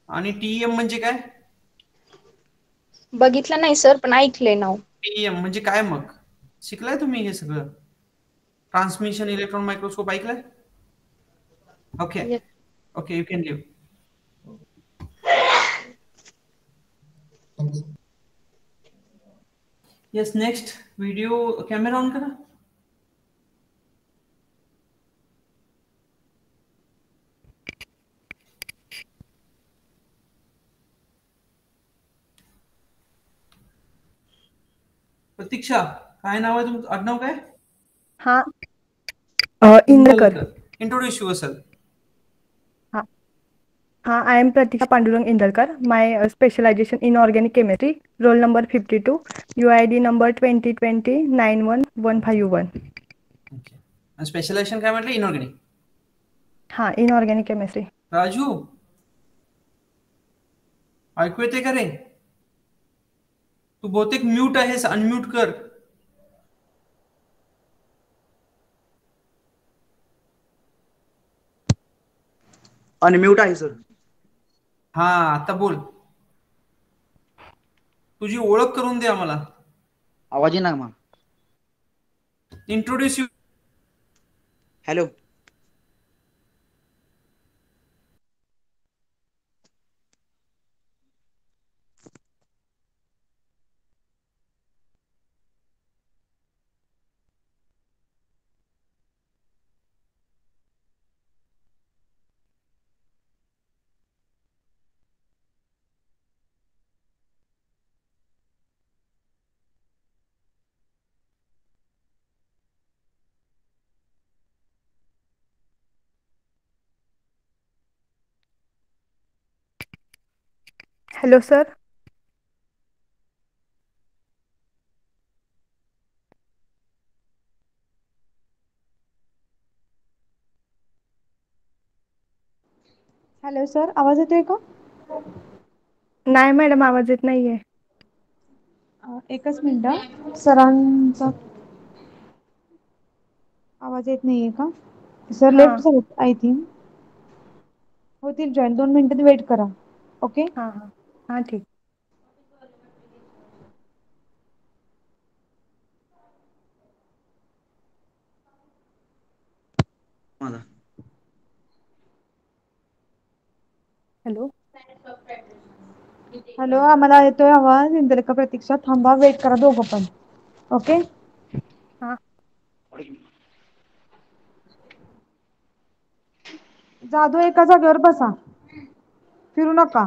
आणि TEM म्हणजे काय? बघितलं नाही सर, पण ऐकले नाव. TEM म्हणजे काय मग? शिकलाय तुम्ही हे सगळं? ट्रान्समिशन इलेक्ट्रॉन मायक्रोस्कोप ऐकलंय? Okay okay, you can leave. Yes, next video camera on करा. प्रतीक्षा, काय नाव आहे तुमचं? आडनाव काय? हा, Indarkar. Introduce yourself. I am Pratisha Pandurang Indarkar. My specialization in organic chemistry. Roll number 52. UID number 2020-91151. Specialisation काय म्हटलं? इनऑर्गॅनिक. हा, इनऑर्गॅनिक केमिस्ट्री. राजू, ऐकू येते का रे? तू बहुतेक म्यूट आहेस, अनम्यूट कर. अनम्यूट आहे सर. हा, आता बोल. तुझी ओळख करून दे आम्हाला. आवाज येईना मग. Introduce you. Hello. Hello sir. Hello sir, आवाज येतोय का? नाही मॅडम, आवाज येत नाहीये. एकच मिनिट. सरांचा आवाज येत नाहीये का? सर हा लेफ्ट झालेत आय थिंक. होतील जॉईन, 2 मिनिटं वेट करा. ओके. हा हा हा, ठीक. मला हॅलो. हॅलो, आम्हाला येतोय आवाज. इंदरकर, प्रतीक्षा, थांबा, वेट करा दोघं पण. ओके. हा. जाधव, एका जागेवर बसा, फिरू नका.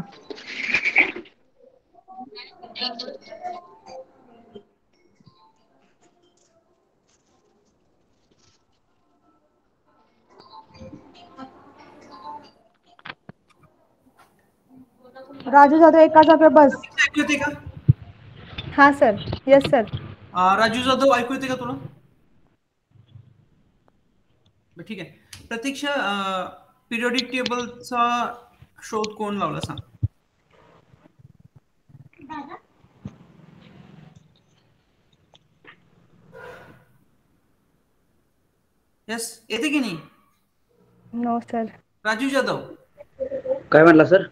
राजू जाधव, एका जागेवर बस. ऐकू येते का? हा sir. Yes sir. Raju Jadhav ऐकू येते का तुला? ठीक आहे. प्रतीक्षा, पिरियोडिक टेबलचा शोध कोण लावला सांग? यस, येते की नाही? No sir. राजू जाधव, काय म्हणला सर?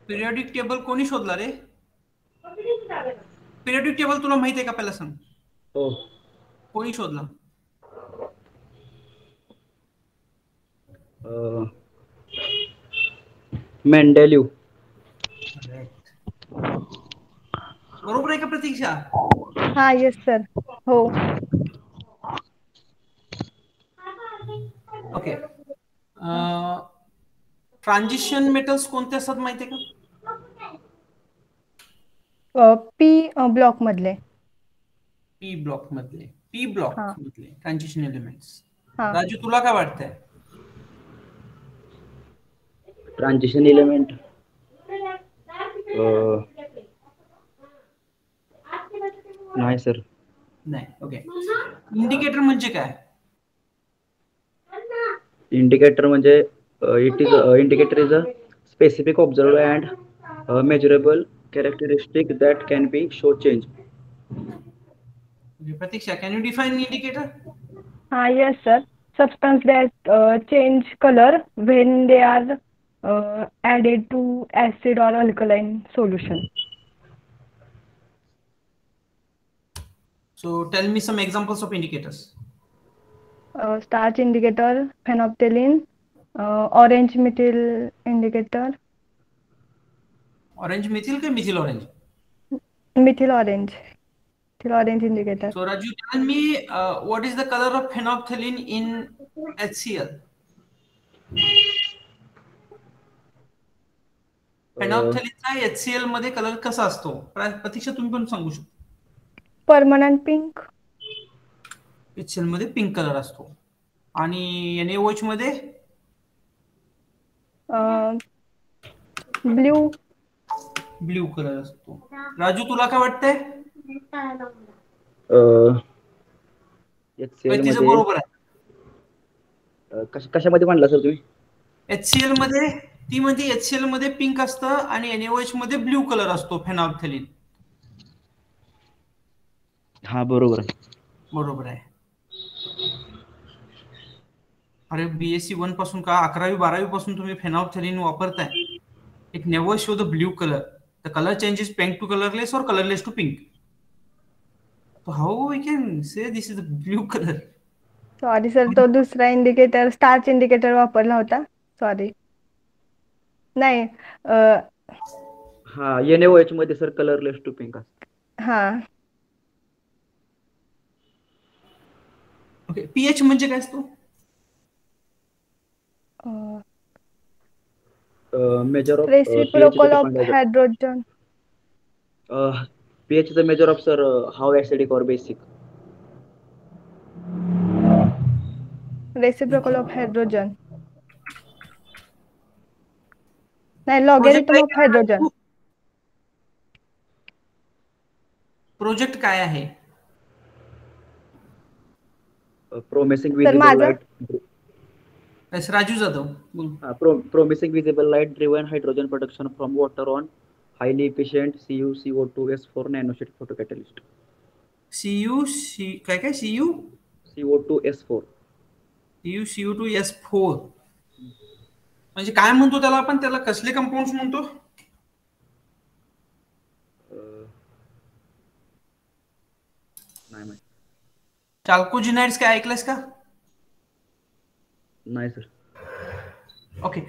पिरियोडिक टेबल कोणी शोधला रे? पिरियोडिक टेबल तुला माहिती आहे का पहिला सांग? हो. कोणी शोधला? मेंडेलिव. बरोबर आहे का प्रतीक्षा? हा येस सर. हो. ओके. ट्रान्झिशन मेटल्स कोणते असतात माहिती आहे का? पी ब्लॉक मधले. पी ब्लॉक मधले ट्रान्झिशन एलिमेंट्स. हा. राजू, तुला काय वाटतंय? ट्रान्झिशन एलिमेंट नाही सर. नाही. ओके. इंडिकेटर म्हणजे काय? इंडिकेटर म्हणजे indicator is a specific observed and measurable characteristic that can be show change. Pratiksha, can you define indicator? Yes sir. Substance that change color when they are added to acid or alkaline solution. So tell me some examples of indicators. Starch indicator, phenolphthalein, orange methyl indicator. Orange methyl ke methyl orange? Methyl orange. Methyl orange indicator. So Raju, tell me what is the color of phenolphthalein in HCl? Phenolphthalein चा HCl मध्ये कलर कसा असतो? प्रतीक्षा, तुम्ही पण सांगू शकता. Permanent pink. HCl मध्ये पिंक कलर असतो. आणि NaOH मध्ये ब्ल्यू कलर असतो. राजू, तुला काय वाटतंय? HCl बरोबर आहे. कशामध्ये म्हणला सर तुम्ही? HCl मध्ये ती म्हणजे HCl मध्ये पिंक असतं आणि NaOH मध्ये ब्ल्यू कलर असतो फेनॉल्फथलीन. हा बरोबर आहे. बरोबर आहे. अरे BSc 1 पासून का 11वी 12वी पासून तुम्ही फेनॉल्फथलीन वापरताय. It never show the blue color. The color changes pink to colorless or colorless to pink. So how we can say this is the blue color? Sorry sir, तो दुसरा इंडिकेटर स्टार्च इंडिकेटर वापरला होता. सॉरी. नाही. हा NaOH मध्ये सर कलरलेस टू पिंक असतो. हा. ओके. pH म्हणजे काय असतो? Measure of reciprocal of hydrogen. pH is a measure of sir how acidic or basic. Reciprocal of hydrogen. नाही, logarithm of hydrogen. प्रोजेक्ट काय आहे? Promising visible light. Raju Jadhav. Promising visible light driven hydrogen production from water on highly efficient CuCO2S4 nanosheet photocatalyst. काय CO2S4. CuCO2S4 म्हणजे काय म्हणतो त्याला आपण? त्याला कसले कंपाऊंड्स म्हणतो? नाही माहिती. चाल्कोजिनाइड्स काय ऐकलंस का? नाही सर. ओके.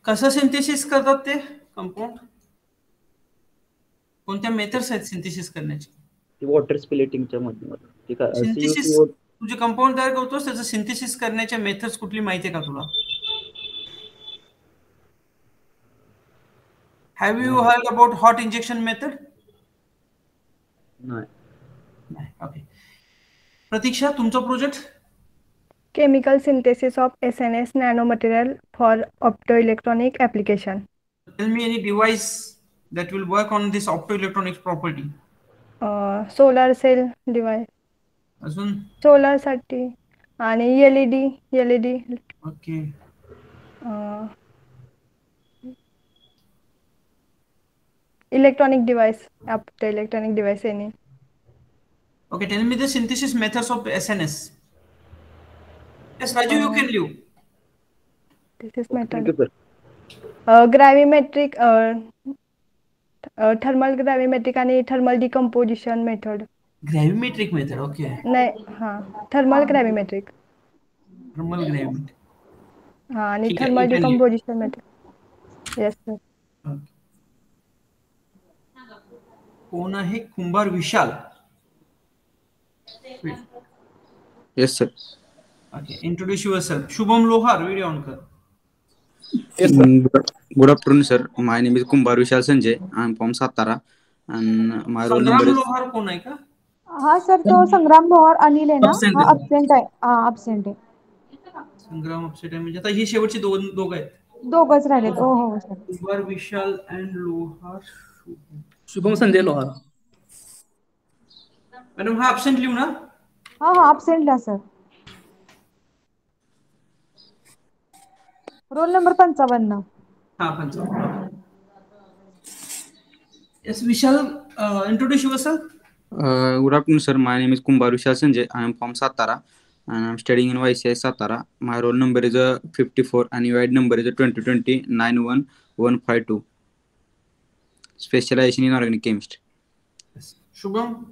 कसं सिंथेसिस करतात ते कंपाऊंड? कोणत्या मेथड्स आहेत सिंथेसिस करण्याची? वॉटर स्प्लिटिंगच्या माध्यमातून. सिंथेसिस तुझे कंपाऊंड तयार करतोस, त्याचं सिंथेसिस करण्याच्या मेथड्स कुठली माहिती आहे का तुला? Have you heard about hot injection method? नाही. ओके. प्रतीक्षा, तुमचा project? Chemical synthesis of SNS nanomaterial for optoelectronic application. Tell me any device that will work on this optoelectronics property? Solar cell device अजून सोलार साठी आणि LED okay electronic device electronic device any Okay, tell me the synthesis methods of SNS. Yes, Raju, you can leave. This is method. Gravimetric, thermal gravimetric आणि thermal decomposition method. Gravimetric method, okay. नाही हा thermal gravimetric. Thermal gravimetric. हा आणि thermal decomposition method. Yes sir. कोण आहे कुंभार विशाल? Yes sir. Okay, introduce yourself. Shubham Lohar, video on kar. Yes sir. Good afternoon sir. My name is Kumbhar Vishal Sanjay. I am from Satara and my roll number is Lohar कोण आहे का? हा सर तो संग्राम लोहार अनिल आहे ना हा अब्सेंट आहे अब्सेंट आहे संग्राम अपसेट आहे म्हणजे आता ही शेवटची दोघ आहेत दोघच राहिलेत हो हो sir Kumbhar Vishal and Lohar Shubham Sanjay Lohar madam हा अब्सेंट लिहू ना हा अब्सेंट ला सर रोल नंबर 55 हा 55 yes Vishal introduce yourself. Good afternoon sir. My name is Kumbhar Vishal Sanjay. I am from Satara and I am studying in YCI Satara. My roll number is 54 and UID number is 2020-91152. Specialization in organic chemistry. Yes. Shubham.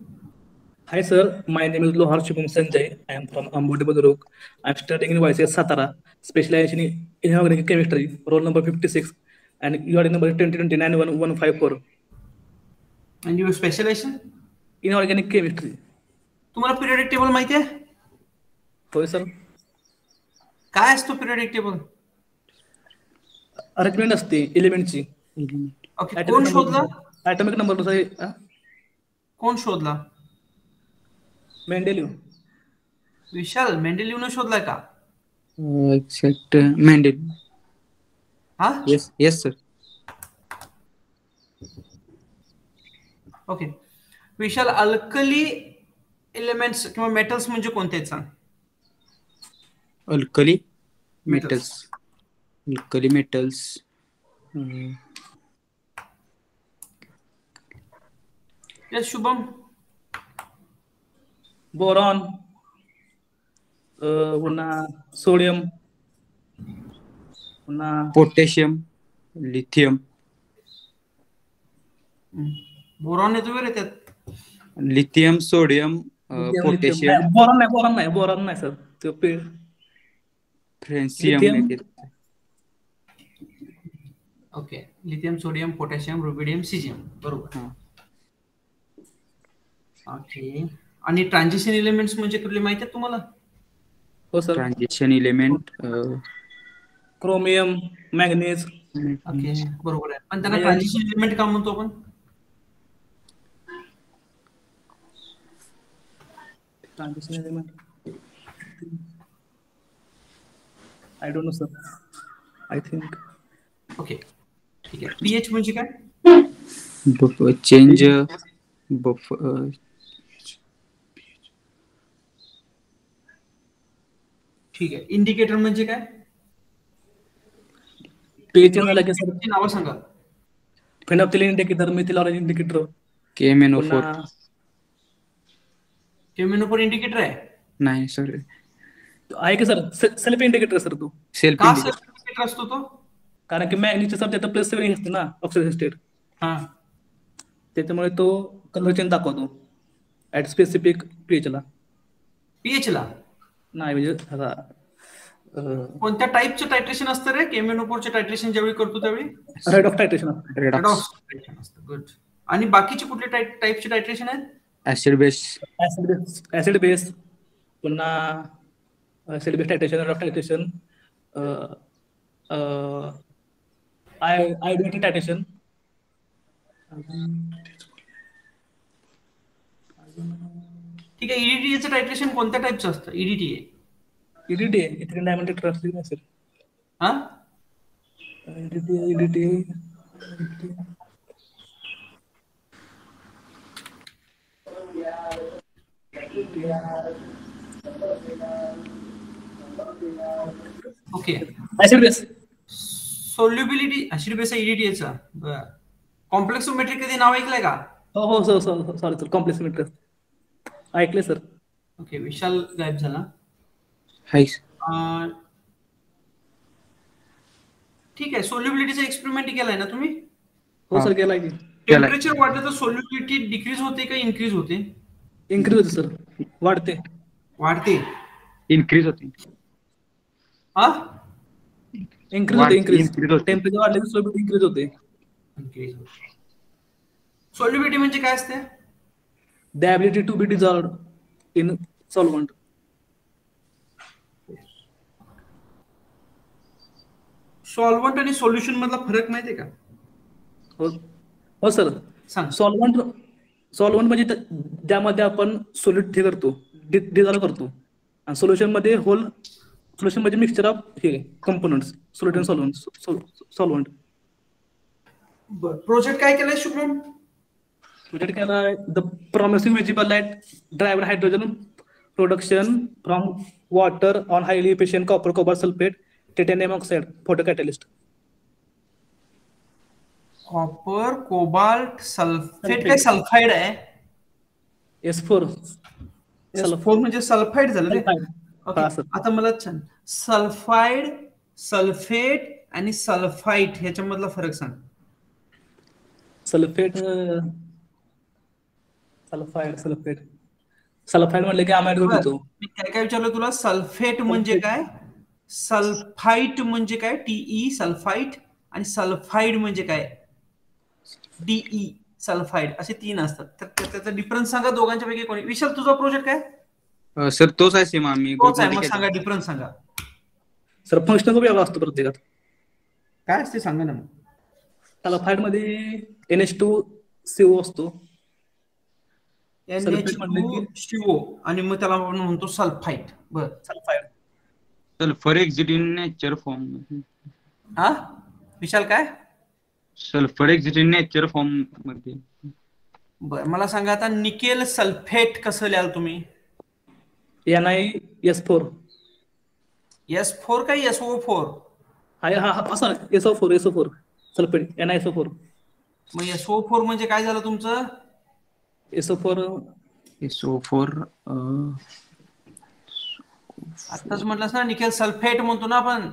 Hi sir, my name is Lohar Shubham Sanjay. I am from Ambode Buduruk. I am studying in YCI Satara. Specialization in organic chemistry. Roll number 56 and UID number is 2020-91154. And your specialization? In organic chemistry. तुम्हाला पिरियोडिक टेबल माहिती आहे? होय सर. काय असतो पिरियोडिक टेबल? अरेंजमेंट असते एलिमेंटची. ओके कोण शोधला? ॲटॉमिक नंबर नुसार कोण शोधला? मेंडेलिव्ह. विशाल मेंडेलिव्हने शोधलाय का? Exact Mendel. हा? Yes sir. ओके विशाल अल्कली एलिमेंट्स किंवा मेटल्स म्हणजे कोणते आहेत सांग Alkali metals. Alkali metals. Yes Shubham. Boron पुन्हा सोडियम पुन्हा पोटॅशियम लिथियम बोरॉन येतो बरं त्यात लिथियम सोडियम पोटॅशियम बोरॉन नाही सर तो francium okay lithium sodium potassium rubidium caesium बरोबर ओके आणि ट्रान्झिशन एलिमेंट्स म्हणजे कुठले माहिती आहेत तुम्हाला हो sir transition element chromium manganese okay बरोबर आहे पण त्यांना ट्रान्झिशन एलिमेंट का म्हणतो आपण transition element I don't know sir I think okay ठीक आहे पीएच म्हणजे काय चेंज ठीक आहे इंडिकेटर म्हणजे काय पीएच झाला की सर नाव सांगा phenolphthalein indicator methyl orange indicator KMnO four KMnO four indicator आहे नाही सर आहे की सर सेल्फ इंडिकेटर सर तो सेल्फ इंडिकेटर असतो तो कारण की मॅग्नेजच्या सब्जेक्ट +7 असते ना ऑक्सिजन स्टेट हा त्याच्यामुळे तो कलर चेंज दाखवतो ऍट स्पेसिफिक पीएच ला नाही म्हणजे कोणत्या टाइपचं टायट्रेशन असतं रे केएमएनओ4 चे टायट्रेशन ज्यावेळी करतो त्यावेळी रेडॉक्स टायट्रेशन असतं गुड आणि बाकीचे कुठले टाइपचे टायट्रेशन आहेत ऍसिड बेस पुन्हा ऍसिड बेस टायट्रेशन रेडॉक्स टायट्रेशन आयोडीन टायट्रेशन ठीक आहे ईडीटीएचं टायट्रेशन कोणत्या टाइपचं असतं ईडीटीए इथेरिन डायमंड टेट्राफ्लोराइड असेल हां EDTA okay. Acid base. Solubility acid base EDTA चा. कॉम्प्लेक्सोमेट्री कधी नाव ऐकलंय का? हो सॉरी सर कॉम्प्लेक्सोमेट्री ऐकले सर. ओके. विशाल गायब झाला. ठीक आहे. सोल्युबिलिटीचा एक्सपेरिमेंट केलाय ना तुम्ही? हो सर केलाय की. टेम्परेचर वाढलं तर सोल्युबिलिटी डिक्रीज होते का इन्क्रीज होते? इन्क्रीज होते सर. वाढते. इन्क्रीज होते. हा? इन्क्रीज टेम्परेचर वाढले तर सोल्युबिलिटी इन्क्रीज होते. सोल्युबिलिटी म्हणजे काय असते? The ability to be dissolved in solvent. Solvent आणि सोल्युशन मधला फरक माहितीये का? हो सर. सॉल्व्हंट म्हणजे ज्यामध्ये आपण सोल्यूट हे करतो, डिझॉल्व्ह करतो, आणि सोल्युशन म्हणजे मिक्सचर ऑफ हे components, solute and solvent. Project काय केलाय शुभम? प्रोजेक्ट केलाय the promising visible light driver hydrogen production from water on highly efficient copper cobalt sulphate titanium oxide photo catalyst. Copper cobalt sulphate काय सल्फाइड आहे? S4 म्हणजे सल्फाइड झालं रे. आता मला छान सल्फाइड, सल्फेट आणि सल्फाइट ह्याच्या मधला फरक सांग. सल्फाइड म्हणले की अमाइड ग्रुप येतो. मी काय विचारलं तुला? सल्फेट म्हणजे काय, सल्फाइट म्हणजे काय, TE सल्फाइट, आणि सल्फाइड म्हणजे काय, DE सल्फाइड, असे 3 असतात. तर त्याचा डिफरन्स सांगा दोघांच्या पैकी कोणी. विशाल तुझा प्रोजेक्ट काय? सर तोच आहे सेम. आम्ही तोच आहे. मग सांगा डिफरन्स सांगा. सर फंक्शनल ग्रुप वेगळा असतो प्रत्येकात. काय असते सांगा ना. मग सल्फाइड मध्ये NH2CO असतो. NH2CO आणि मग त्याला आपण म्हणतो सल्फाइड. बर. Sulphur exit in nature form. हा विशाल काय? Sulphur exit in nature form मध्ये. बर. मला सांगा आता निकेल सल्फेट कसं लिहाल तुम्ही? NiS4. S4 काय SO4? SO4 sulphate NiSO4. मग SO4 म्हणजे काय झालं तुमचं? SO4 आताच म्हटलंस ना निकेल सल्फेट म्हणतो ना आपण.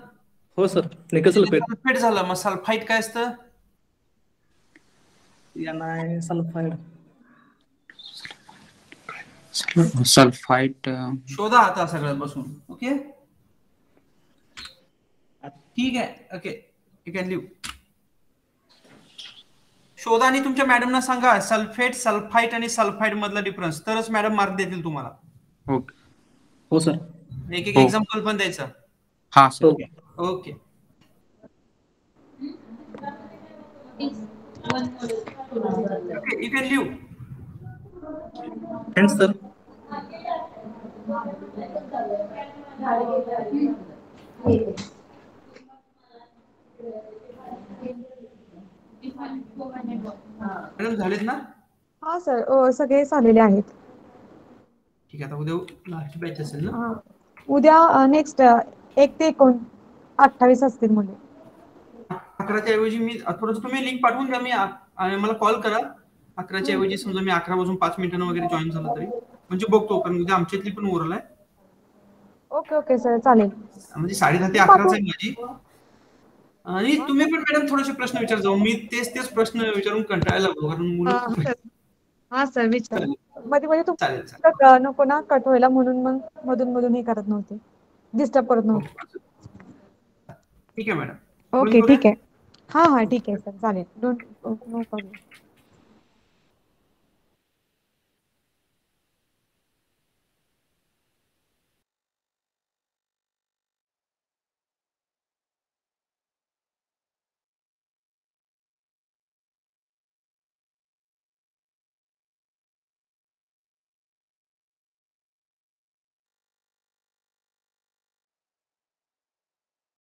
हो सर. निकेल सल्फेट झालं. मग सल्फाइड काय असतं? सल्फाइड शोधा आता सगळ्यात बसून. ओके ठीक आहे. Okay you can leave. शोधा आणि तुमच्या मॅडमना सांगा सल्फेट, सल्फाइड आणि सल्फाइड मधला डिफरन्स, तरच मॅडम मार्क देतील तुम्हाला. हो सर. एक एक्झाम्पल पण द्यायचं. हा sir. Okay. You can leave. Thanks, sir. Madam झालेत ना? हा सर सगळे झालेले आहेत. ठीक आहे. आता उद्या लास्ट बॅच असेल ना? उद्या नेक्स्ट 1 ते 28 असतील मुले. 11च्या ऐवजी मी थोडंसं तुम्ही लिंक पाठवून द्या. मला कॉल करा. 11च्या ऐवजी समजा मी 11 वाजून 5 मिनिटांना वगैरे जॉईन झालं तरी म्हणजे बघतो, कारण उद्या आमच्यातली पण ओरल आहे. ओके सर चालेल. म्हणजे 10:30 ते 11 आहे माझी. आणि तुम्ही पण मॅडम थोडेसे प्रश्न विचार जाऊ. मी तेच प्रश्न विचारून कंटाळायला लागलो, कारण मुलं. हा सर विचार. मध्ये तुम्हाला नको ना कट व्हायला, म्हणून मग मधून हे करत नव्हते, डिस्टर्ब करत नव्हते. ठीक आहे मॅडम. ओके ठीक आहे. हा ठीक आहे सर चालेल. No problem.